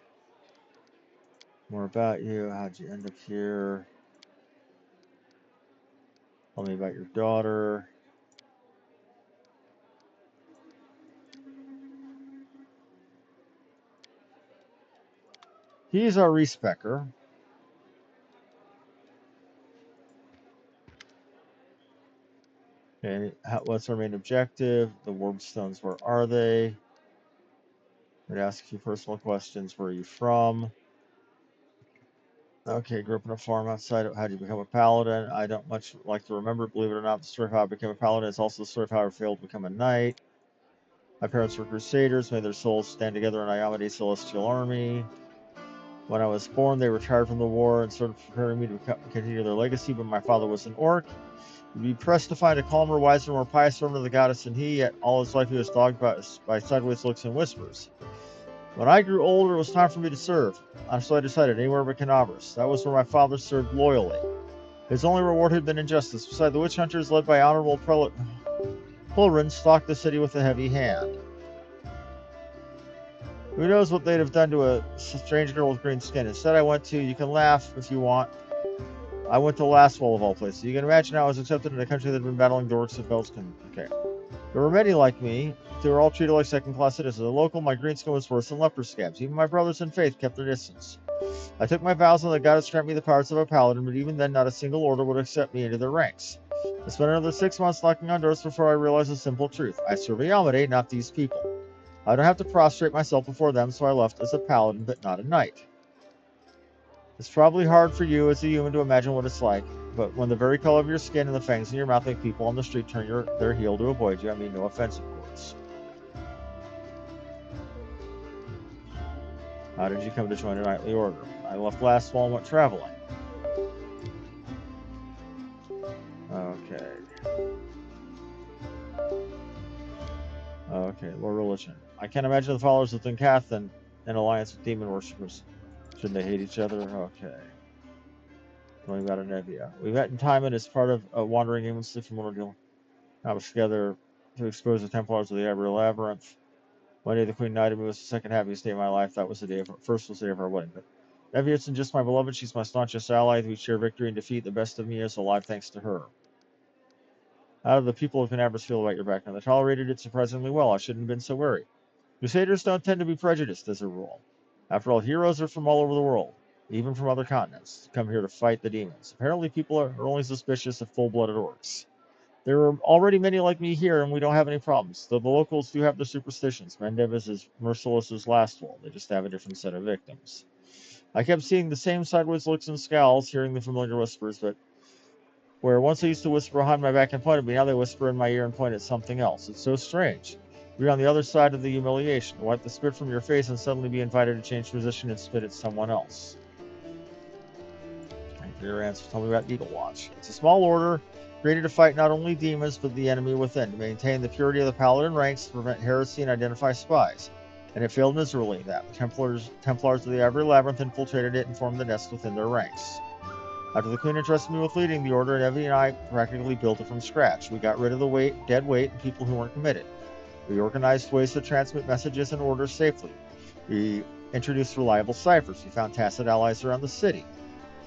More about you. How'd you end up here? Tell me about your daughter. He's our respecker. Okay, what's our main objective? The Warbstones, where are they? I'm gonna ask a few personal questions. Where are you from? Okay, grew up in a farm outside. How did you become a paladin? I don't much like to remember. Believe it or not, the story of how I became a paladin is also the story of how I failed to become a knight. My parents were crusaders. May their souls stand together in Iomede's celestial army. When I was born, they retired from the war and started preparing me to continue their legacy, but my father was an orc. You'd be pressed to find a calmer, wiser, more pious servant of the goddess than he, yet all his life he was dogged by sideways looks and whispers. When I grew older, it was time for me to serve. So I decided anywhere but Canabras. That was where my father served loyally. His only reward had been injustice. Beside the witch hunters led by honorable prelate Pulrin stalked the city with a heavy hand. Who knows what they'd have done to a strange girl with green skin. Instead, you can laugh if you want, I went to Lastwall of all places. You can imagine how I was accepted in a country that had been battling the orcs of Belskin. Okay. There were many like me. They were all treated like second-class citizens. As a local, my green skin was worse than leper scabs. Even my brothers in faith kept their distance. I took my vows and the goddess granted me the powers of a paladin, but even then not a single order would accept me into their ranks. I spent another 6 months knocking on doors before I realized a simple truth. I serve Yamade, not these people. I don't have to prostrate myself before them, so I left as a paladin, but not a knight. It's probably hard for you as a human to imagine what it's like, but when the very color of your skin and the fangs in your mouth make people on the street turn their heel to avoid you, I mean no offense, of course. How did you come to join a knightly order? I left Lastfall and went traveling. Okay. Okay, Lord Religion. I can't imagine the followers of Thunkathan in alliance with demon worshippers. Shouldn't they hate each other? Okay. Learning about Anevia. We met in Timon as part of a wandering aimlessly from Mordor. I was together to expose the Templars of the Ivory Labyrinth. One day the Queen knighted me was the second happiest day of my life. That was the day of first was the day of our wedding. But Anevia isn't just my beloved, she's my staunchest ally. We share victory and defeat. The best of me is alive thanks to her. How do the people of Canabras feel about your background? They tolerated it surprisingly well. I shouldn't have been so worried. Crusaders don't tend to be prejudiced as a rule. After all, heroes are from all over the world, even from other continents, to come here to fight the demons. Apparently, people are only suspicious of full-blooded orcs. There are already many like me here, and we don't have any problems, though the locals do have their superstitions. Mendev is as merciless as Lastwall. They just have a different set of victims. I kept seeing the same sideways looks and scowls, hearing the familiar whispers, but where once they used to whisper behind my back and point at me, now they whisper in my ear and point at something else. It's so strange. Be on the other side of the humiliation. Wipe the spit from your face and suddenly be invited to change position and spit at someone else. Thank you for your answer. Tell me about Eagle Watch. It's a small order created to fight not only demons but the enemy within, to maintain the purity of the paladin ranks, to prevent heresy and identify spies. And it failed miserably in that. The Templars of the Ivory Labyrinth infiltrated it and formed the nest within their ranks. After the Queen entrusted me with leading the order, Evie and I practically built it from scratch. We got rid of the dead weight and people who weren't committed. We organized ways to transmit messages and orders safely. We introduced reliable ciphers. We found tacit allies around the city,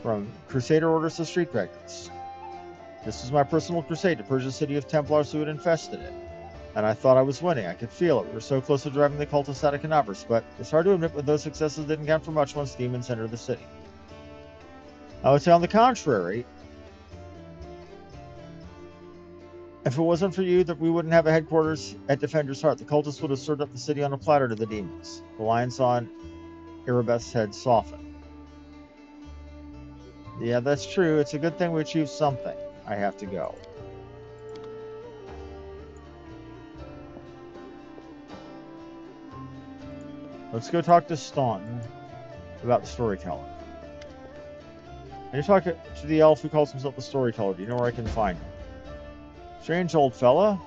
from Crusader orders to street beggars. This was my personal crusade to purge the city of Templars who had infested it. And I thought I was winning. I could feel it. We were so close to driving the cultists out of Canabras, but it's hard to admit that those successes didn't count for much once demons entered the city. I would say, on the contrary, if it wasn't for you, that we wouldn't have a headquarters at Defender's Heart. The cultists would have served up the city on a platter to the demons. The lines on Erebeth's head softened. Yeah, that's true. It's a good thing we achieved something. I have to go. Let's go talk to Staunton about the storyteller. I need to talk to the elf who calls himself the storyteller. Do you know where I can find him? Strange old fella.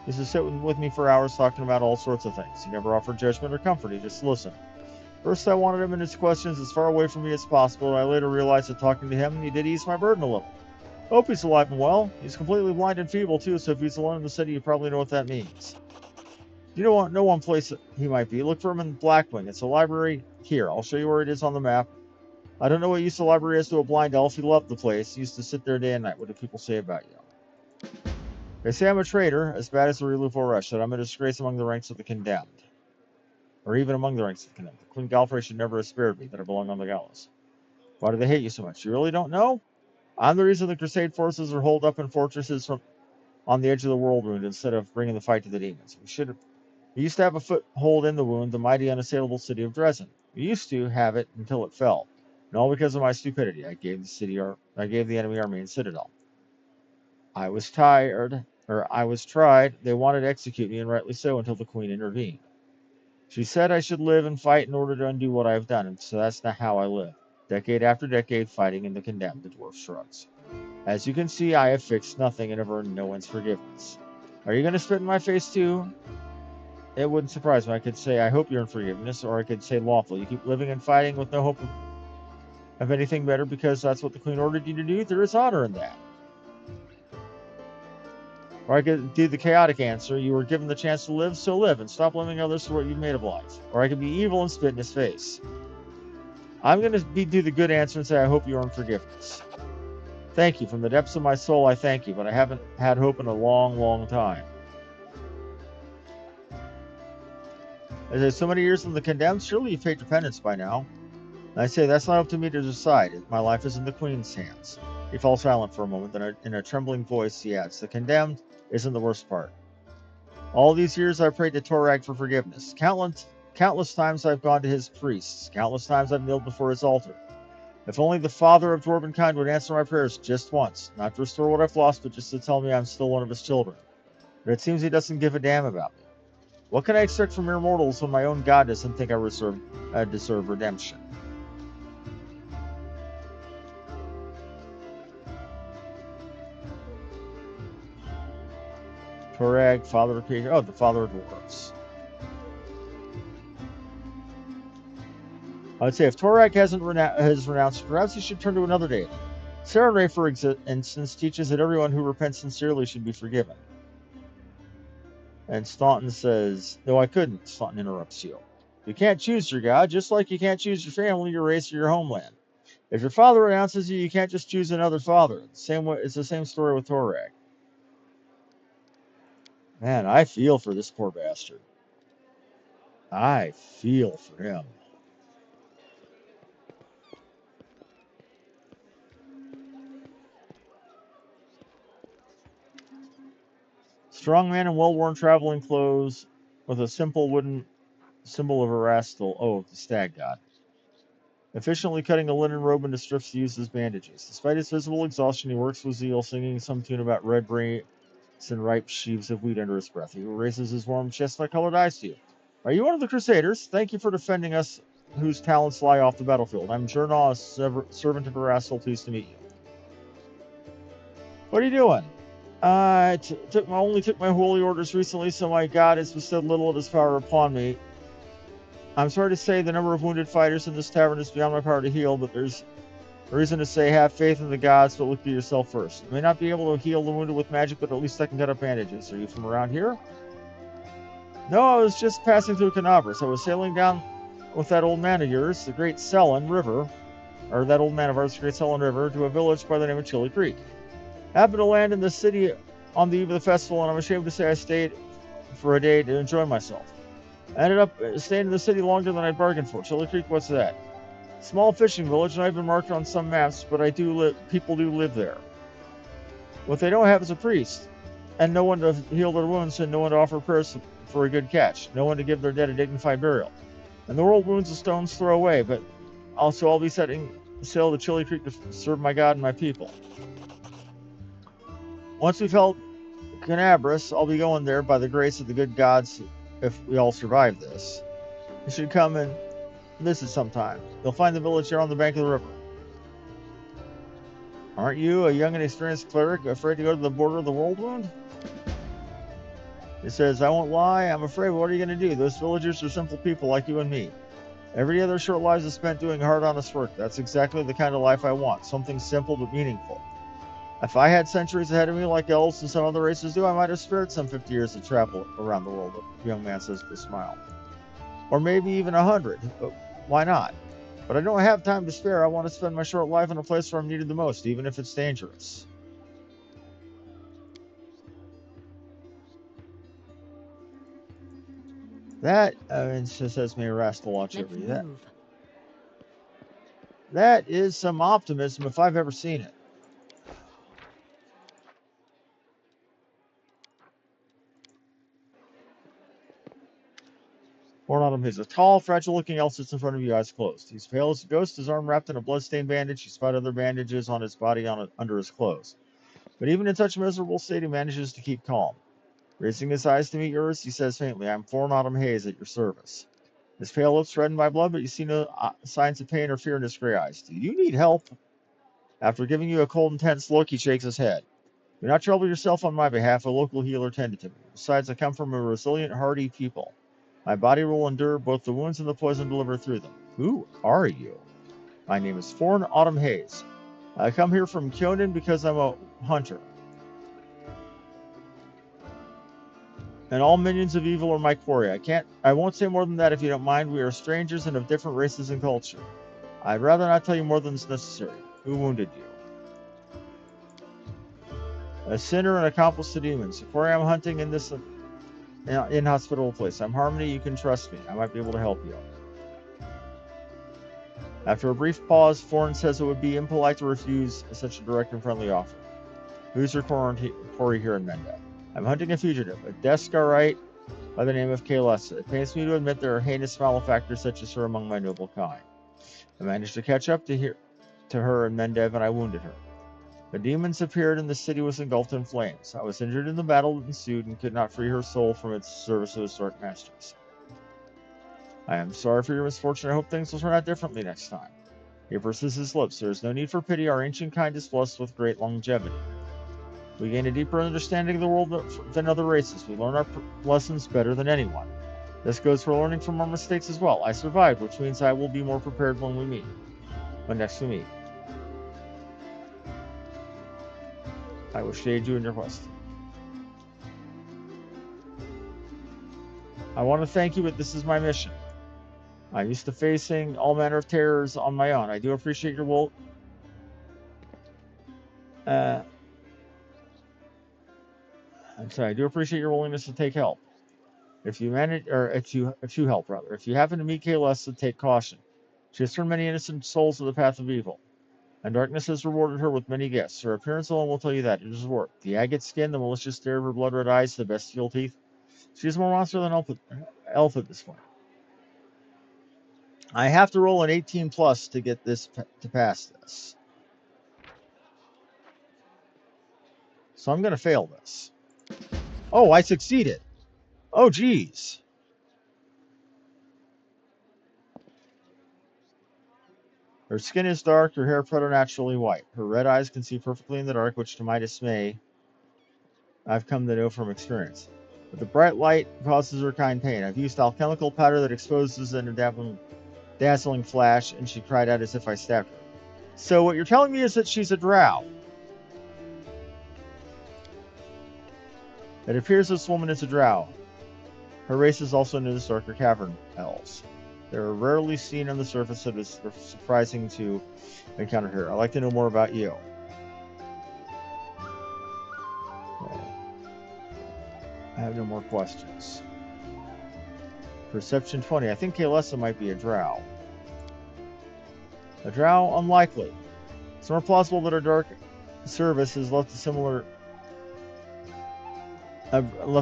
He used to sit with me for hours talking about all sorts of things. He never offered judgment or comfort. He just listened. First, I wanted him and his questions as far away from me as possible, and I later realized that talking to him, he did ease my burden a little. Hope he's alive and well. He's completely blind and feeble, too, so if he's alone in the city, you probably know what that means. You don't know one place he might be. Look for him in Blackwing. It's a library. Here, I'll show you where it is on the map. I don't know what use the library is to a blind elf. He loved the place. He used to sit there day and night. What do people say about you? They say I'm a traitor, as bad as the Relufo Rush, that I'm a disgrace among the ranks of the condemned. Or even among the ranks of the condemned. The Queen Galfrey should never have spared me, that I belong on the gallows. Why do they hate you so much? You really don't know? I'm the reason the Crusade forces are holed up in fortresses on the edge of the world wound instead of bringing the fight to the demons. We used to have a foothold in the wound, the mighty unassailable city of Dresden. We used to have it until it fell. And all because of my stupidity. I gave the enemy our main citadel. I was tried. They wanted to execute me, and rightly so, until the Queen intervened. She said I should live and fight in order to undo what I have done, and so that's not how I live. Decade after decade, fighting in the condemned, the dwarf shrugs. As you can see, I have fixed nothing and have earned no one's forgiveness. Are you going to spit in my face too? It wouldn't surprise me. I could say, I hope you're in forgiveness, or I could say lawful. You keep living and fighting with no hope of anything better because that's what the Queen ordered you to do. There is honor in that. Or I could do the chaotic answer. You were given the chance to live, so live, and stop blaming others for what you've made of life. Or I could be evil and spit in his face. I'm going to do the good answer and say, I hope you earn forgiveness. Thank you. From the depths of my soul, I thank you, but I haven't had hope in a long, long time. As there's so many years in the condemned, surely you've paid your penance by now. And I say, that's not up to me to decide. My life is in the Queen's hands. He falls silent for a moment, then in a trembling voice, he adds, the condemned isn't the worst part. All these years I've prayed to Torag for forgiveness. Countless times I've gone to his priests. Countless times I've kneeled before his altar. If only the Father of Dwarvenkind would answer my prayers just once. Not to restore what I've lost, but just to tell me I'm still one of his children. But it seems he doesn't give a damn about me. What can I expect from mere mortals when my own God doesn't think I deserve redemption? Torag, father of creation. Oh, the father of dwarves. I would say if Torag has renounced, perhaps he should turn to another deity. Sarenrae, for instance, teaches that everyone who repents sincerely should be forgiven. And Staunton says, no, I couldn't. Staunton interrupts you. You can't choose your god, just like you can't choose your family, your race, or your homeland. If your father renounces you, you can't just choose another father. It's the same story with Torag. Man, I feel for this poor bastard. I feel for him. Strong man in well-worn traveling clothes with a simple wooden symbol of Erastil. Oh, the stag god. Efficiently cutting a linen robe into strips to use as bandages. Despite his visible exhaustion, he works with zeal, singing some tune about red grapes and ripe sheaves of wheat under his breath. He raises his warm chestnut-colored eyes to you. Are you one of the Crusaders? Thank you for defending us whose talents lie off the battlefield. I'm Jurnaw, a servant of Erastil, pleased to meet you. What are you doing? I only took my holy orders recently, so my god has bestowed little of his power upon me. I'm sorry to say the number of wounded fighters in this tavern is beyond my power to heal, but there's a reason to say have faith in the gods, but look to yourself first. I may not be able to heal the wounded with magic, but at least I can cut up bandages. Are you from around here? No, I was just passing through Canabras. I was sailing down with that old man of yours, the Great Selin River, or that old man of ours, the Great Selin River, to a village by the name of Chili Creek. Happened to land in the city on the eve of the festival, and I'm ashamed to say I stayed for a day to enjoy myself. I ended up staying in the city longer than I bargained for. Chili Creek, what's that? Small fishing village, not even marked on some maps, but people do live there. What they don't have is a priest, and no one to heal their wounds, and no one to offer prayers for a good catch, no one to give their dead a dignified burial. And the world wounds a stone's throw away, but also I'll be setting sail to Chili Creek to serve my God and my people. Once we've held Canabras, I'll be going there by the grace of the good gods if we all survive this. You should come and visit sometime. You'll find the village here on the bank of the river. Aren't you a young and experienced cleric afraid to go to the border of the world wound? It says, I won't lie, I'm afraid, but what are you going to do? Those villagers are simple people like you and me. Every other short lives is spent doing hard, honest work. That's exactly the kind of life I want. Something simple but meaningful. If I had centuries ahead of me like elves and some other races do, I might have spared some 50 years of travel around the world, the young man says with a smile. Or maybe even 100. But why not? But I don't have time to spare. I want to spend my short life in a place where I'm needed the most, even if it's dangerous. That, says Mayor Rascal, watch over you. That is some optimism if I've ever seen it. Born Autumn is a tall, fragile-looking elf sits in front of you, eyes closed. He's pale as a ghost, his arm wrapped in a blood-stained bandage. He spied other bandages on his body under his clothes. But even in such a miserable state, he manages to keep calm. Raising his eyes to meet yours, he says faintly, I'm Thorn Autumn Haze at your service. His pale lips reddened by blood, but you see no signs of pain or fear in his gray eyes. Do you need help? After giving you a cold, intense look, he shakes his head. Do not trouble yourself on my behalf. A local healer tended to me. Besides, I come from a resilient, hardy people. My body will endure both the wounds and the poison delivered through them. Who are you? My name is Thorn Autumn Haze. I come here from Kyonin because I'm a hunter. And all minions of evil are my quarry. I won't say more than that if you don't mind. We are strangers and of different races and culture. I'd rather not tell you more than is necessary. Who wounded you? A sinner and accomplice to demons. The quarry I'm hunting in this inhospitable place. I'm Harmony. You can trust me. I might be able to help you. After a brief pause, Thorn says it would be impolite to refuse such a direct and friendly offer. Who's your quarry here in Menda? I'm hunting a fugitive, a Descarite by the name of Kaylessa. It pains me to admit there are heinous malefactors such as her among my noble kind. I managed to catch up to her in Mendev, and I wounded her. The demons appeared, and the city was engulfed in flames. I was injured in the battle that ensued and could not free her soul from its service to historic masters. I am sorry for your misfortune. I hope things will turn out differently next time. He purses his lips. There is no need for pity. Our ancient kind is blessed with great longevity. We gain a deeper understanding of the world than other races. We learn our lessons better than anyone. This goes for learning from our mistakes as well. I survived, which means I will be more prepared when next we meet. I wish to aid you in your quest. I want to thank you, but this is my mission. I'm used to facing all manner of terrors on my own. I do appreciate your will. I'm sorry. I do appreciate your willingness to take help. If you manage, or if you help rather, if you happen to meet Kaylessa, take caution. She has turned many innocent souls to the path of evil, and darkness has rewarded her with many gifts. Her appearance alone will tell you that. It is work. The agate skin, the malicious stare of her blood-red eyes, the bestial teeth. She is more monster than elf at this point. I have to roll an 18 plus to get this to pass this. So I'm going to fail this. Oh, I succeeded. Oh, geez. Her skin is dark, her hair preternaturally white. Her red eyes can see perfectly in the dark, which to my dismay, I've come to know from experience. But the bright light causes her kind pain. I've used alchemical powder that exposes in a dazzling flash, and she cried out as if I stabbed her. So what you're telling me is that she's a drow. It appears this woman is a drow. Her race is also known as darker cavern elves. They are rarely seen on the surface, so it is surprising to encounter here. I'd like to know more about you. Okay. I have no more questions. Perception 20. I think Kaylessa might be a drow. A drow? Unlikely. It's more plausible that her dark service has left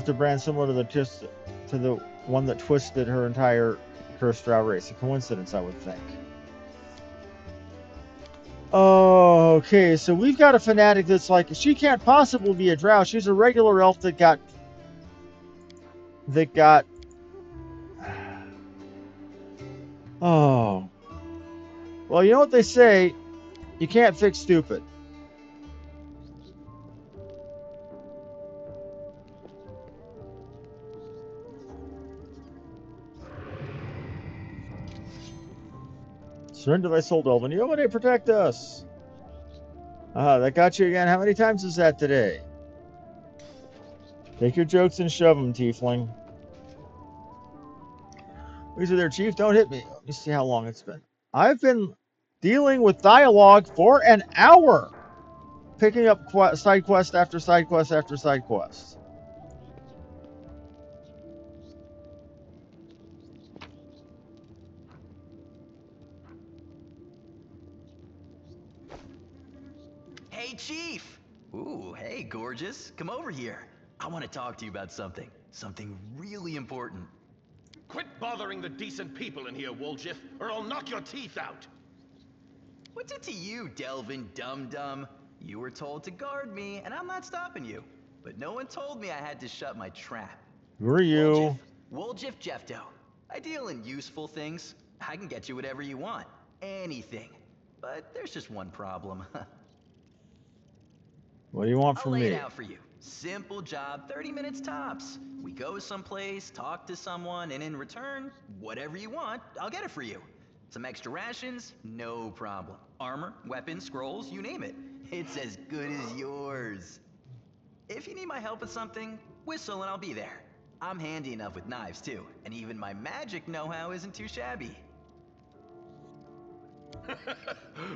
a brand similar to the one that twisted her entire cursed drow race. A coincidence, I would think. Oh, okay. So we've got a fanatic that's like, she can't possibly be a drow. She's a regular elf that got. Oh. Well, you know what they say? You can't fix stupid. Surrender thy soul, Delvin. You want to protect us. That got you again. How many times is that today? Take your jokes and shove them, tiefling. These are there, Chief. Don't hit me. Let me see how long it's been. I've been dealing with dialogue for an hour, picking up side quest after side quest after side quest. Hey, Chief! Ooh, hey, gorgeous. Come over here. I want to talk to you about something. Something really important. Quit bothering the decent people in here, Woljif, or I'll knock your teeth out! What's it to you, Delvin Dum-Dum? You were told to guard me, and I'm not stopping you. But no one told me I had to shut my trap. Who are you? Woljif Jeffdo. I deal in useful things. I can get you whatever you want. Anything. But there's just one problem. What do you want I'll from lay it me? out for you. Simple job, 30 minutes tops. We go someplace, talk to someone, and in return, whatever you want, I'll get it for you. Some extra rations? No problem. Armor, weapons, scrolls, you name it. It's as good as yours. If you need my help with something, whistle and I'll be there. I'm handy enough with knives too, and even my magic know-how isn't too shabby.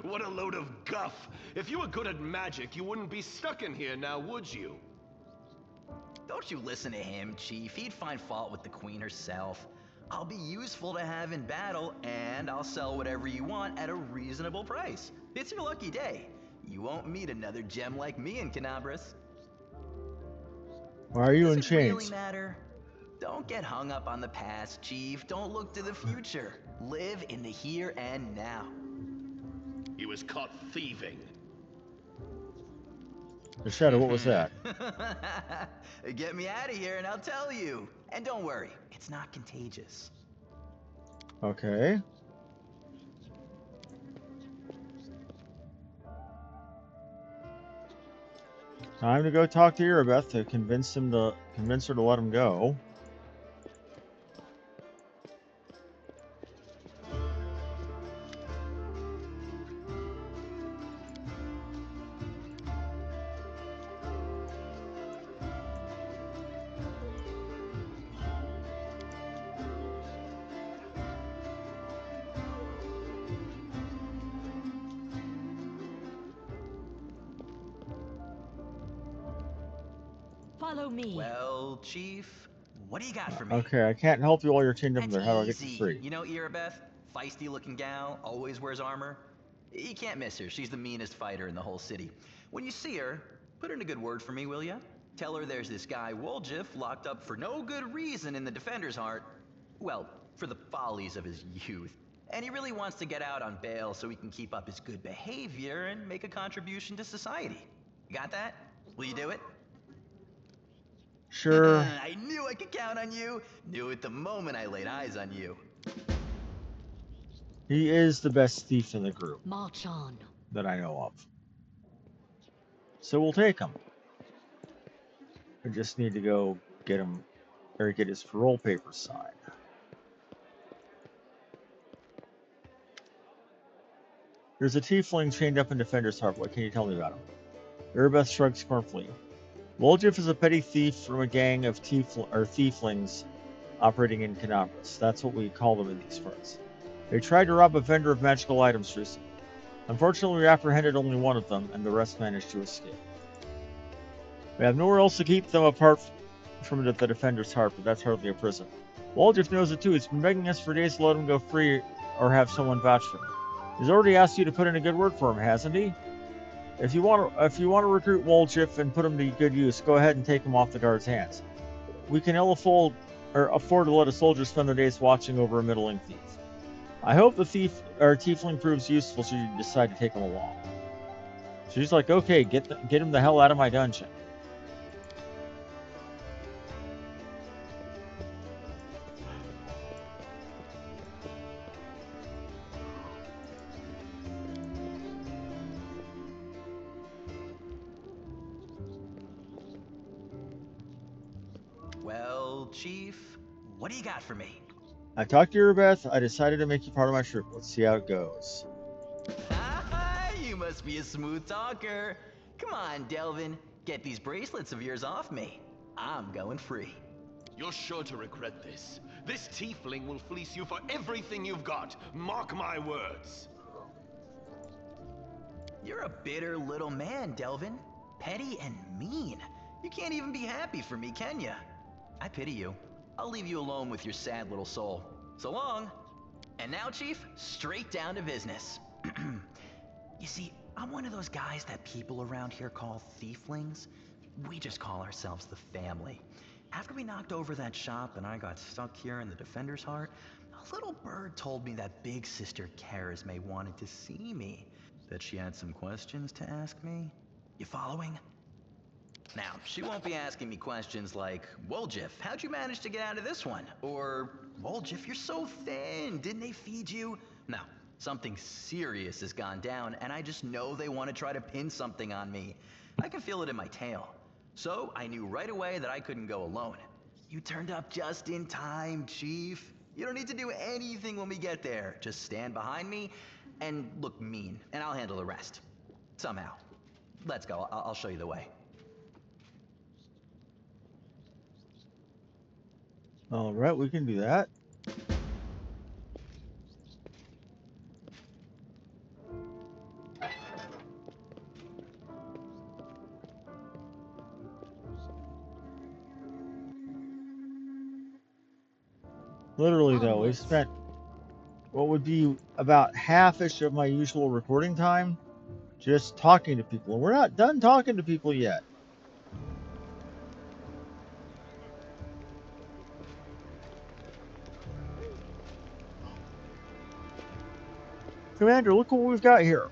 What a load of guff! If you were good at magic, you wouldn't be stuck in here now, would you? Don't you listen to him, Chief. He'd find fault with the Queen herself. I'll be useful to have in battle, and I'll sell whatever you want at a reasonable price. It's your lucky day. You won't meet another gem like me in Canabras. Why are you in Does it really chains? matter? Don't get hung up on the past, Chief. Don't look to the future. Live in the here and now. He was caught thieving. The shadow, what was that? Get me out of here and I'll tell you. And don't worry, it's not contagious. Okay. Time to go talk to Erebeth to convince her to let him go. Follow me. Well, Chief, what do you got for me? Okay, I can't help you while you're chained up That's there. How do I get you easy. free? You know Erebeth? Feisty looking gal, always wears armor. You can't miss her. She's the meanest fighter in the whole city. When you see her, put in a good word for me, will ya? Tell her there's this guy Woljif locked up for no good reason in the Defender's Heart. Well, for the follies of his youth. And he really wants to get out on bail so he can keep up his good behavior and make a contribution to society. You got that? Will you do it? Sure. I knew I could count on you. Knew it the moment I laid eyes on you. He is the best thief in the group March on. that I know of. So we'll take him. I just need to go get him, or get his parole papers signed. There's a tiefling chained up in Defender's Heart. What can you tell me about him? Erebeth shrugs scornfully. Woljif is a petty thief from a gang of tieflings operating in Canabras. That's what we call them in these parts. They tried to rob a vendor of magical items recently. Unfortunately, we apprehended only one of them, and the rest managed to escape. We have nowhere else to keep them apart from the Defender's Heart, but that's hardly a prison. Woljif knows it too. He's been begging us for days to let him go free or have someone vouch for him. He's already asked you to put in a good word for him, hasn't he? If you want to recruit Woljif and put him to good use, go ahead and take him off the guard's hands. We can ill afford to let a soldier spend their days watching over a middling thief. I hope the tiefling proves useful should you decide to take him along. She's like, okay, get him the hell out of my dungeon. Well, Chief, what do you got for me? I talked to Erebeth. I decided to make you part of my troop. Let's see how it goes. You must be a smooth talker. Come on, Delvin. Get these bracelets of yours off me. I'm going free. You're sure to regret this. This tiefling will fleece you for everything you've got. Mark my words. You're a bitter little man, Delvin. Petty and mean. You can't even be happy for me, can you? I pity you. I'll leave you alone with your sad little soul. So long. And now, Chief, straight down to business. You see, I'm one of those guys that people around here call thieflings. We just call ourselves the family. After we knocked over that shop and I got stuck here in the Defender's Heart, a little bird told me that big sister Charisme wanted to see me. That she had some questions to ask me. You following? Now, she won't be asking me questions like, Woljif, how'd you manage to get out of this one? Or, Woljif, you're so thin, didn't they feed you? No, something serious has gone down, and I just know they want to try to pin something on me. I can feel it in my tail. So, I knew right away that I couldn't go alone. You turned up just in time, Chief. You don't need to do anything when we get there. Just stand behind me and look mean, and I'll handle the rest. Somehow. Let's go, I'll show you the way. All right, we can do that. Literally, though, we spent what would be about half-ish of my usual recording time just talking to people. And we're not done talking to people yet. Commander, look what we've got here.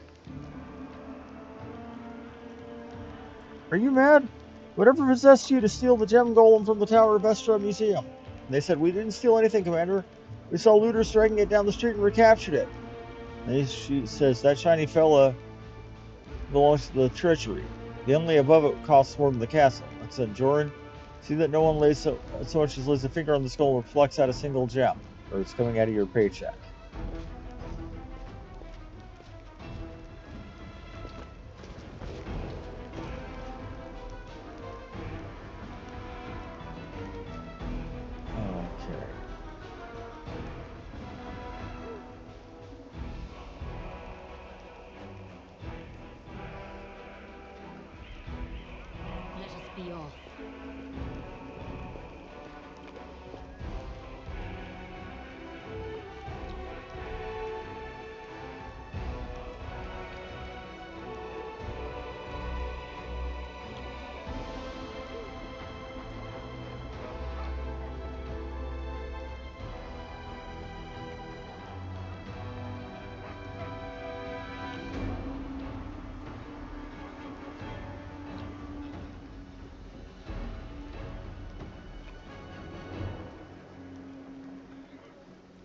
Are you mad? Whatever possessed you to steal the gem golem from the Tower of Vestra Museum? And they said, we didn't steal anything, Commander. We saw looters dragging it down the street and recaptured it. And she says, that shiny fella belongs to the treasury. The inlay above it costs more than the castle. That said, Joran, see that no one lays so much as lays a finger on the skull or plucks out a single gem, or it's coming out of your paycheck. Okay. Let us be off.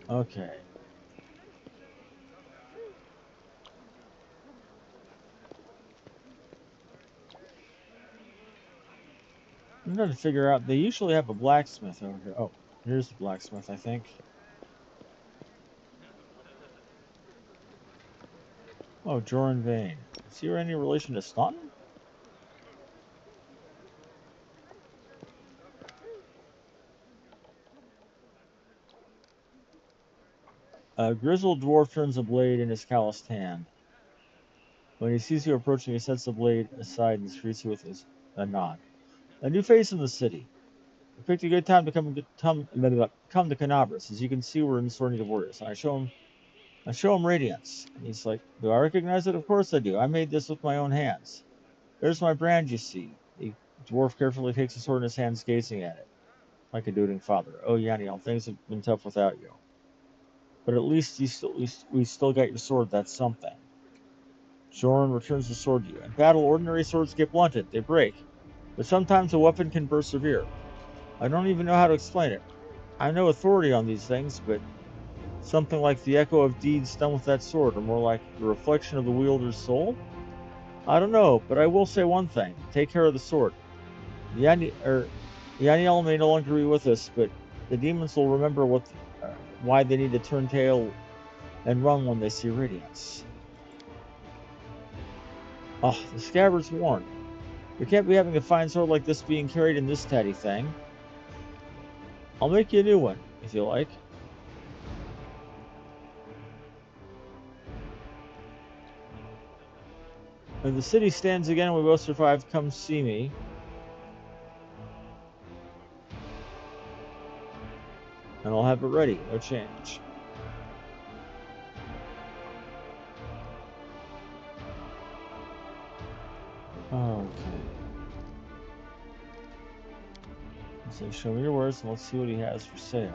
Okay. I'm trying to figure out, they usually have a blacksmith over here. Oh, here's the blacksmith, I think. Oh, Joran Vane. Is he any relation to Staunton? A grizzled dwarf turns a blade in his calloused hand. When he sees you approaching, he sets the blade aside and greets you with a nod. A new face in the city. We picked a good time to come to Canabras. As you can see, we're in Sorting of Warriors. And I show him Radiance. And he's like, do I recognize it? Of course I do. I made this with my own hands. There's my brand, you see. The dwarf carefully takes the sword in his hands, gazing at it, like a doting father. Oh, Yaniel, things have been tough without you. But at least we still got your sword. That's something. Joran returns the sword to you. In battle, ordinary swords get blunted. They break. But sometimes a weapon can persevere. I don't even know how to explain it. I'm no authority on these things, but something like the echo of deeds done with that sword, or more like the reflection of the wielder's soul? I don't know, but I will say one thing. Take care of the sword. Yaniel may no longer be with us, but the demons will remember why they need to turn tail and run when they see Radiance. Oh, the scabbard's worn. We can't be having a fine sword like this being carried in this tatty thing. I'll make you a new one, if you like. When the city stands again and we both survive, come see me. And I'll have it ready, no change. Okay. So show me your words and let's see what he has for sale.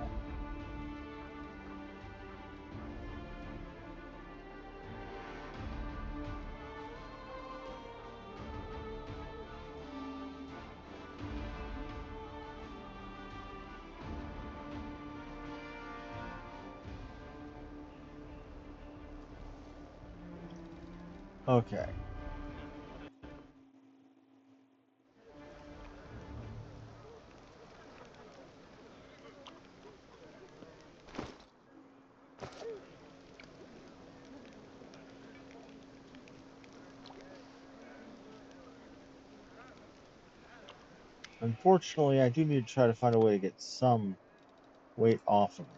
Okay. Unfortunately, I do need to try to find a way to get some weight off of me.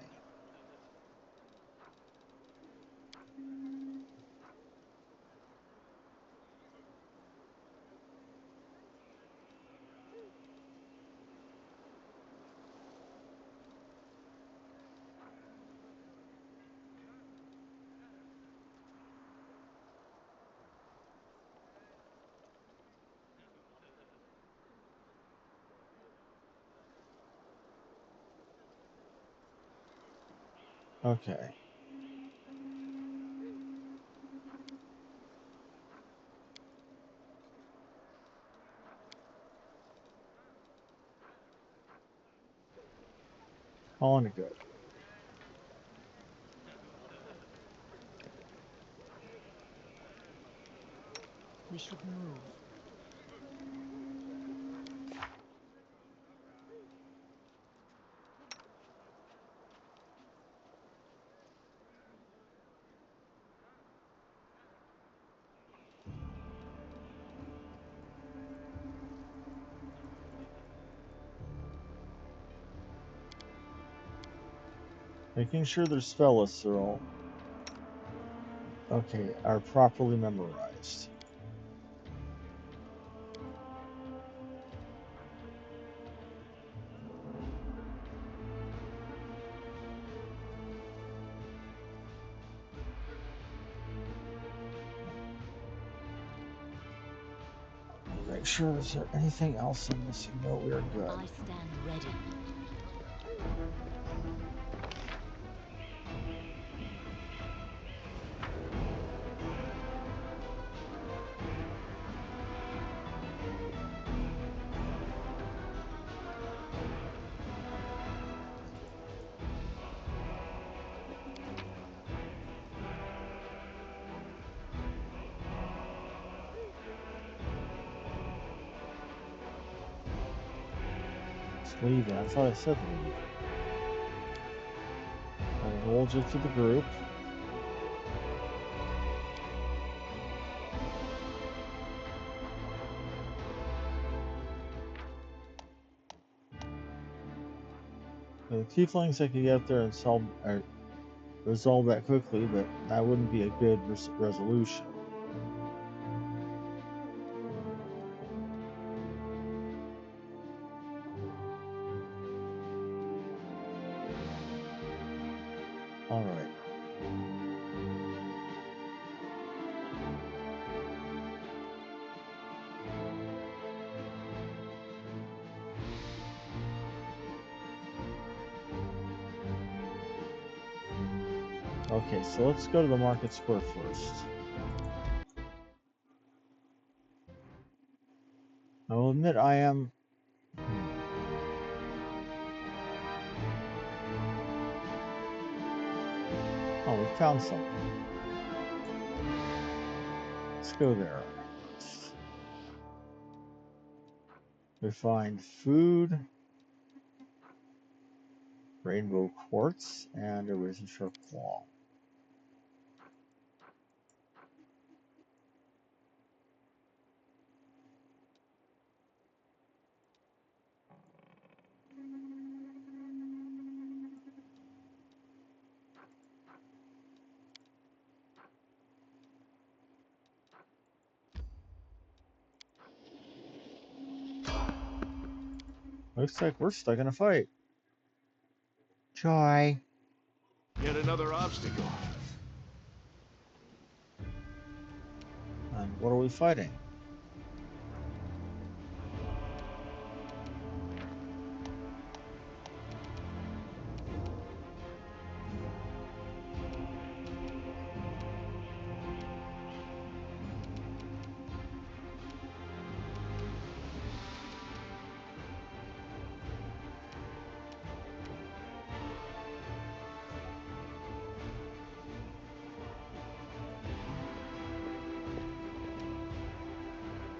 Okay. Calling it good. We should move. Making sure their spell lists are all okay, are properly memorized. Make sure, is there anything else I'm missing? No, we are good. I stand ready. It's leaving. I thought I said leave. I rolled you to the group. The tieflings I could get up there and resolve that quickly, but that wouldn't be a good resolution. All right. Okay, so let's go to the market square first. I will admit I am... Oh, we found something. Let's go there. We find food, rainbow quartz, and a risen sharp claw. Looks like we're stuck in a fight. Joy. Yet another obstacle. And what are we fighting?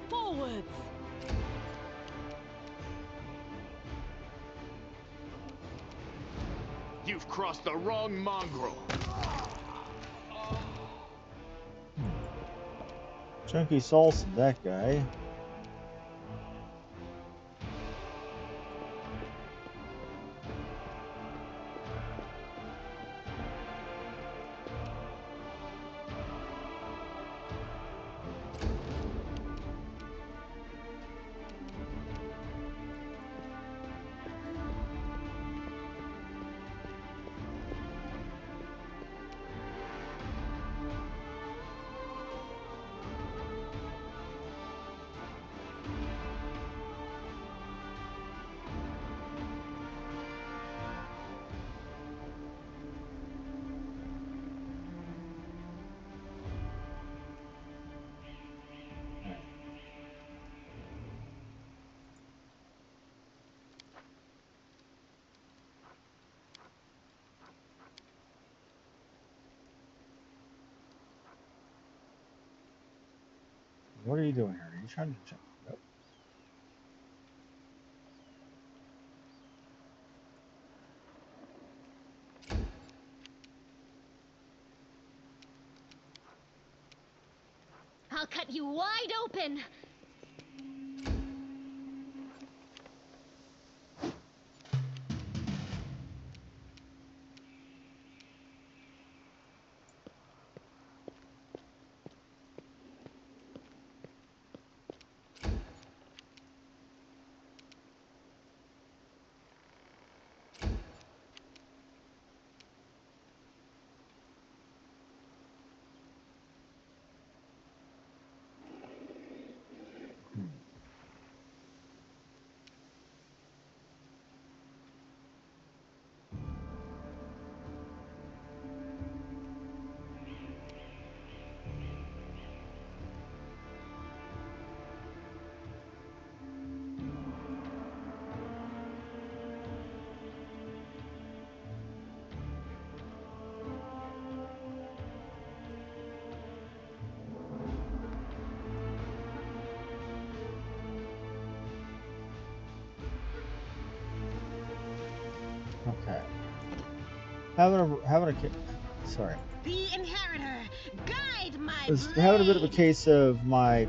Forwards! You've crossed the wrong mongrel. Chunky salsa, that guy. What are you doing here? Are you trying to jump? Nope. I'll cut you wide open! sorry. The inheritor, guide my Was having a bit of a blade. case of my.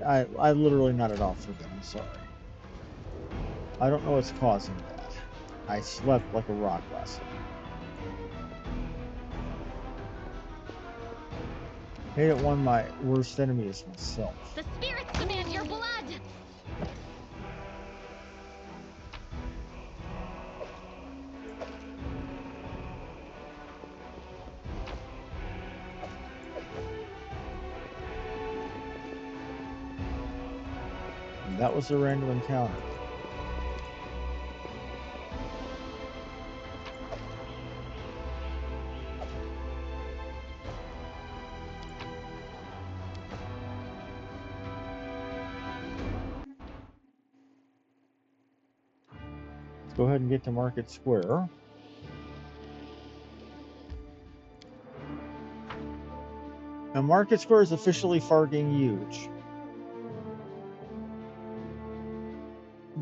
I literally nodded off for them. I'm sorry. I don't know what's causing that. I slept like a rock last night. Hate it when my worst enemy is myself. The spirits demand your blood. And that was a random encounter. Let's go ahead and get to Market Square. Now, Market Square is officially farting huge.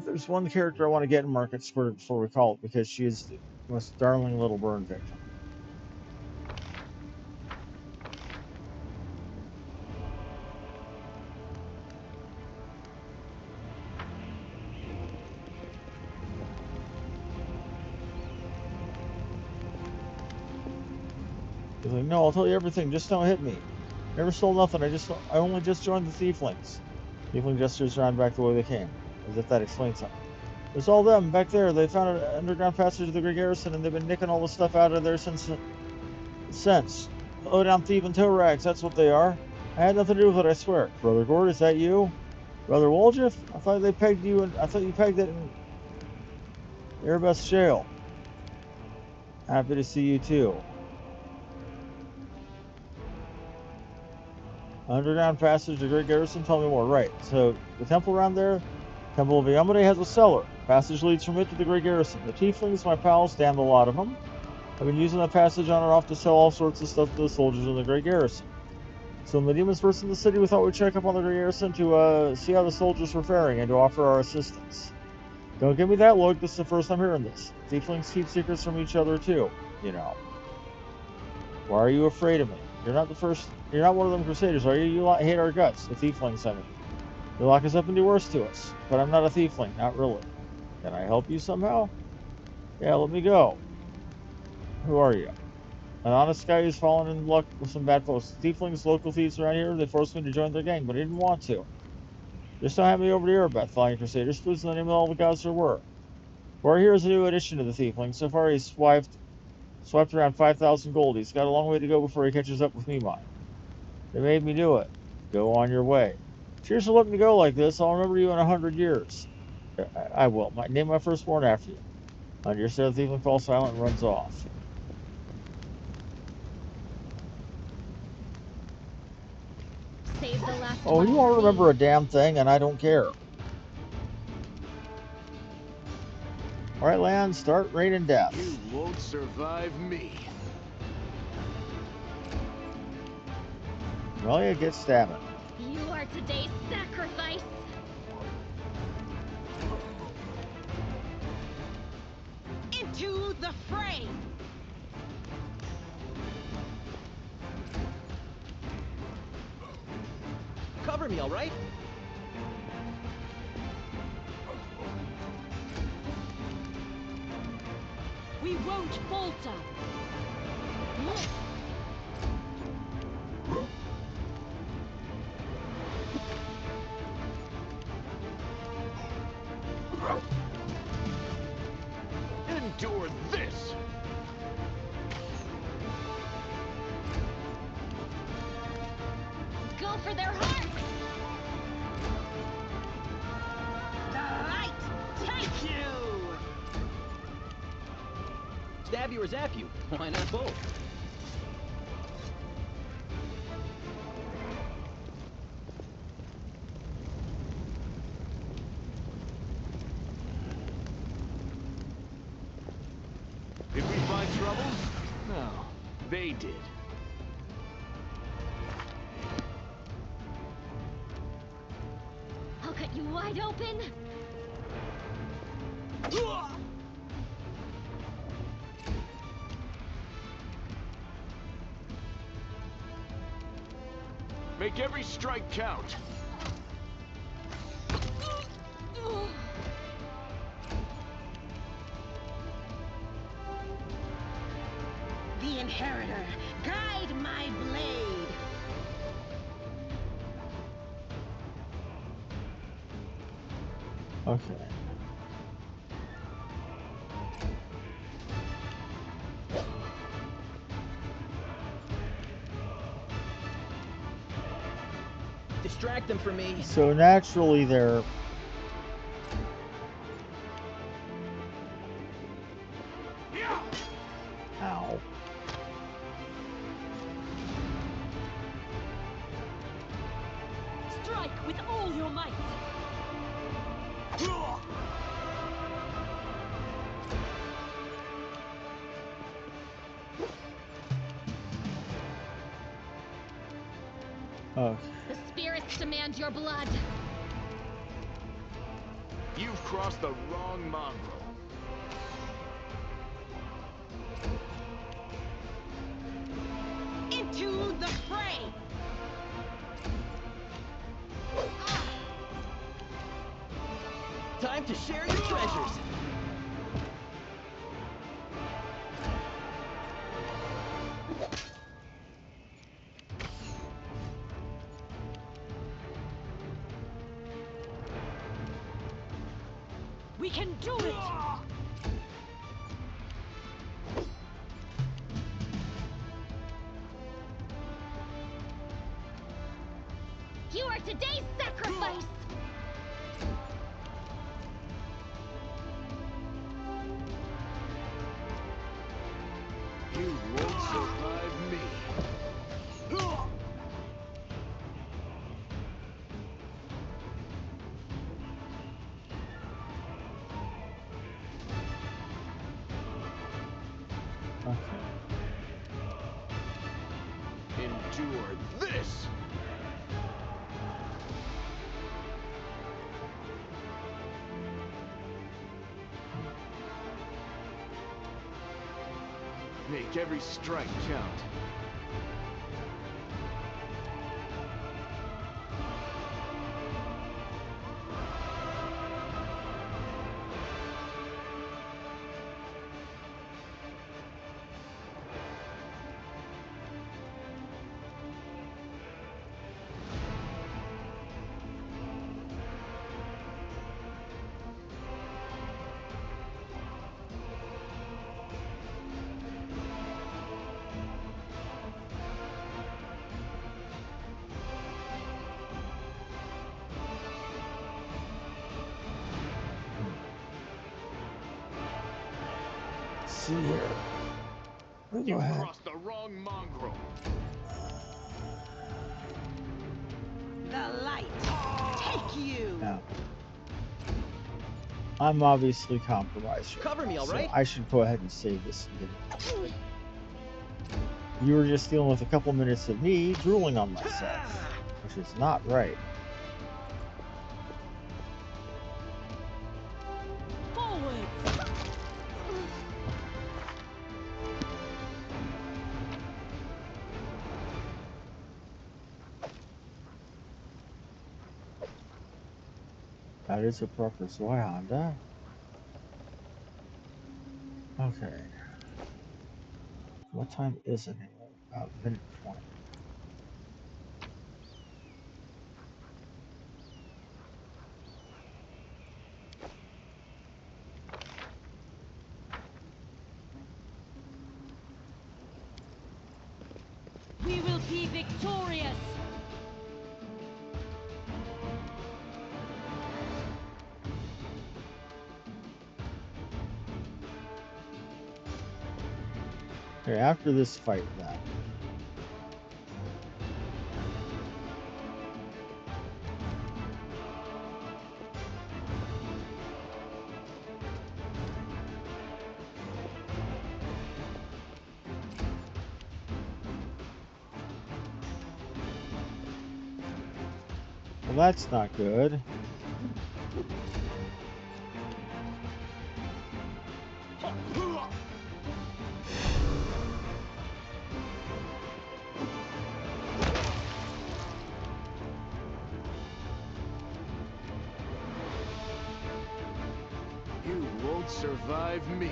There's one character I want to get in Market Square before we call it, because she is the most darling little burn victim. He's like, no, I'll tell you everything. Just don't hit me. Never stole nothing. I only just joined the Thieflings. Thiefling gestures around back the way they came, as if that explains something. There's all them back there. They found an underground passage to the Great Garrison, and they've been nicking all the stuff out of there since. Low down thief and toe rags. That's what they are. I had nothing to do with it. I swear. Brother Gord, is that you? Brother Woljeff? I thought they pegged you, and I thought you pegged it in Airbus jail. Happy to see you too. Underground passage to Great Garrison? Tell me more. Right. So, the temple around there, Temple of Yamade, has a cellar. Passage leads from it to the Great Garrison. The Tieflings, my pals, damned a lot of them, have been using that passage on and off to sell all sorts of stuff to the soldiers in the Great Garrison. So when the demons burst in the city, we thought we'd check up on the Great Garrison to see how the soldiers were faring and to offer our assistance. Don't give me that look. This is the first I'm hearing this. Tieflings keep secrets from each other, too, you know. Why are you afraid of me? You're not the first. You're not one of them crusaders, are you? You hate our guts, the Tieflings, I mean. You lock us up and do worse to us. But I'm not a Tiefling, not really. Can I help you somehow? Yeah, let me go. Who are you? An honest guy who's fallen in luck with some bad folks. Tieflings, local thieves around here, they forced me to join their gang, but I didn't want to. Just don't have me over to Erebeth, Flying Crusaders. Please, in the name of all the gods there were. We're here as a new addition to the Tieflings. So far, he's swiped around 5,000 gold. He's got a long way to go before he catches up with me, mine. They made me do it. Go on your way. Cheers for letting me go like this. I'll remember you in 100 years. I will. Name my firstborn after you. On your set, the Tiefling falls silent and runs off. Save the last Oh, one you for won't me. remember a damn thing, and I don't care. All right, Lan, start raining death. You won't survive me. Well, you get stabbing. You are today's sacrifice. Into the fray. Cover me, all right? We won't falter. Endure this! Go for their hearts. The light take you. Stab you or zap you. Why not both? Did we find trouble? No, they did. I'll cut you wide open. Make every strike count. The Inheritor, guide my blade. Okay. Distract them from me. So naturally they're... Ow. Strike with all your might. Okay. The spirits demand your blood. You've crossed the wrong mongrel. Into the fray. Time to share your treasures. We can do it. You are today's sacrifice. You won't survive me. Okay. Endure this! Make every strike count. See here. Go You've ahead. crossed the wrong mongrel. The light. Take you. Now, I'm obviously compromised. Right Cover me, now, all so right? I should go ahead and save this and get it. You were just dealing with a couple minutes of me drooling on myself, which is not right. Forward. That is a proper soy Honda. Okay. What time is it? About minute 20. We will be victorious. Okay, after this fight then. Well, that's not good. outsurvive me.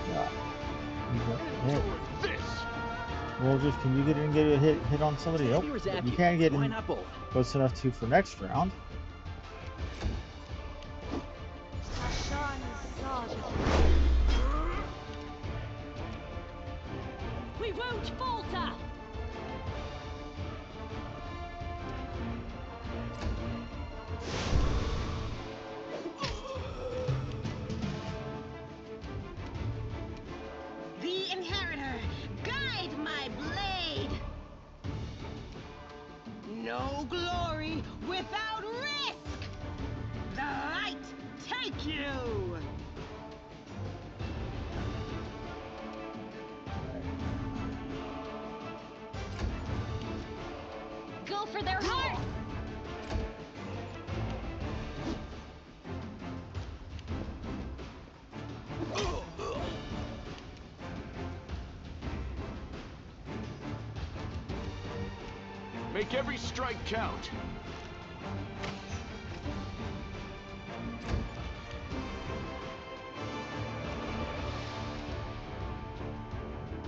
Yeah. You got hit. Endure this! Well, just can you get in and get a hit on somebody? Nope. Xavier's But you after can get Why in not both? close enough to for next round. We won't falter! The Inheritor, guide my blade! No glory without risk! The light take you! Go for their hearts! Make every strike count.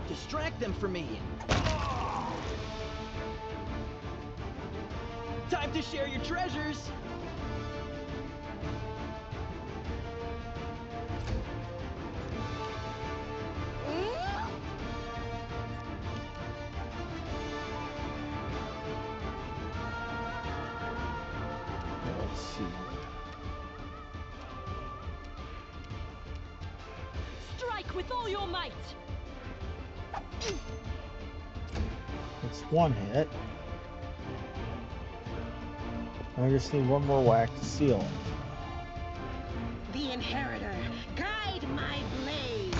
Distract them from me. Time to share your treasures. Let's see here. Strike with all your might! It's one hit. I just need one more whack to seal it. The Inheritor, guide my blade!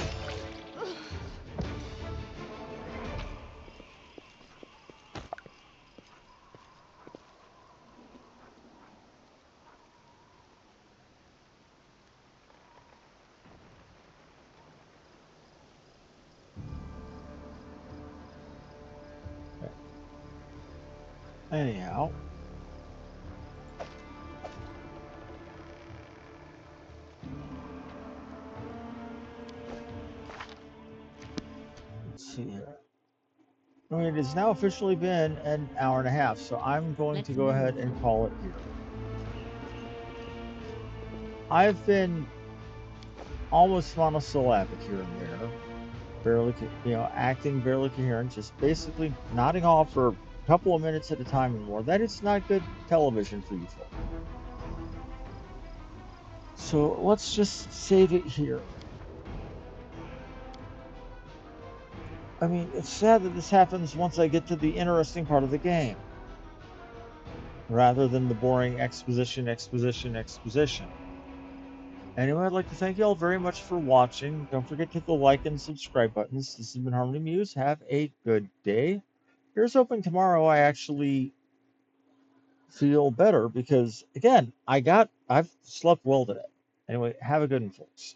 Anyhow. Let's see here. I mean, it has now officially been an hour and a half, so I'm going to go ahead and call it here. I've been almost monosyllabic here and there, barely, acting barely coherent, just basically nodding off for a couple of minutes at a time and more. That is not good television for you folks. So let's just save it here. I mean, it's sad that this happens once I get to the interesting part of the game, rather than the boring exposition. Anyway, I'd like to thank you all very much for watching. Don't forget to hit the like and subscribe buttons. This has been Harmony Muse. Have a good day. Here's hoping tomorrow I actually feel better because, again, I've slept well today. Anyway, have a good one, folks.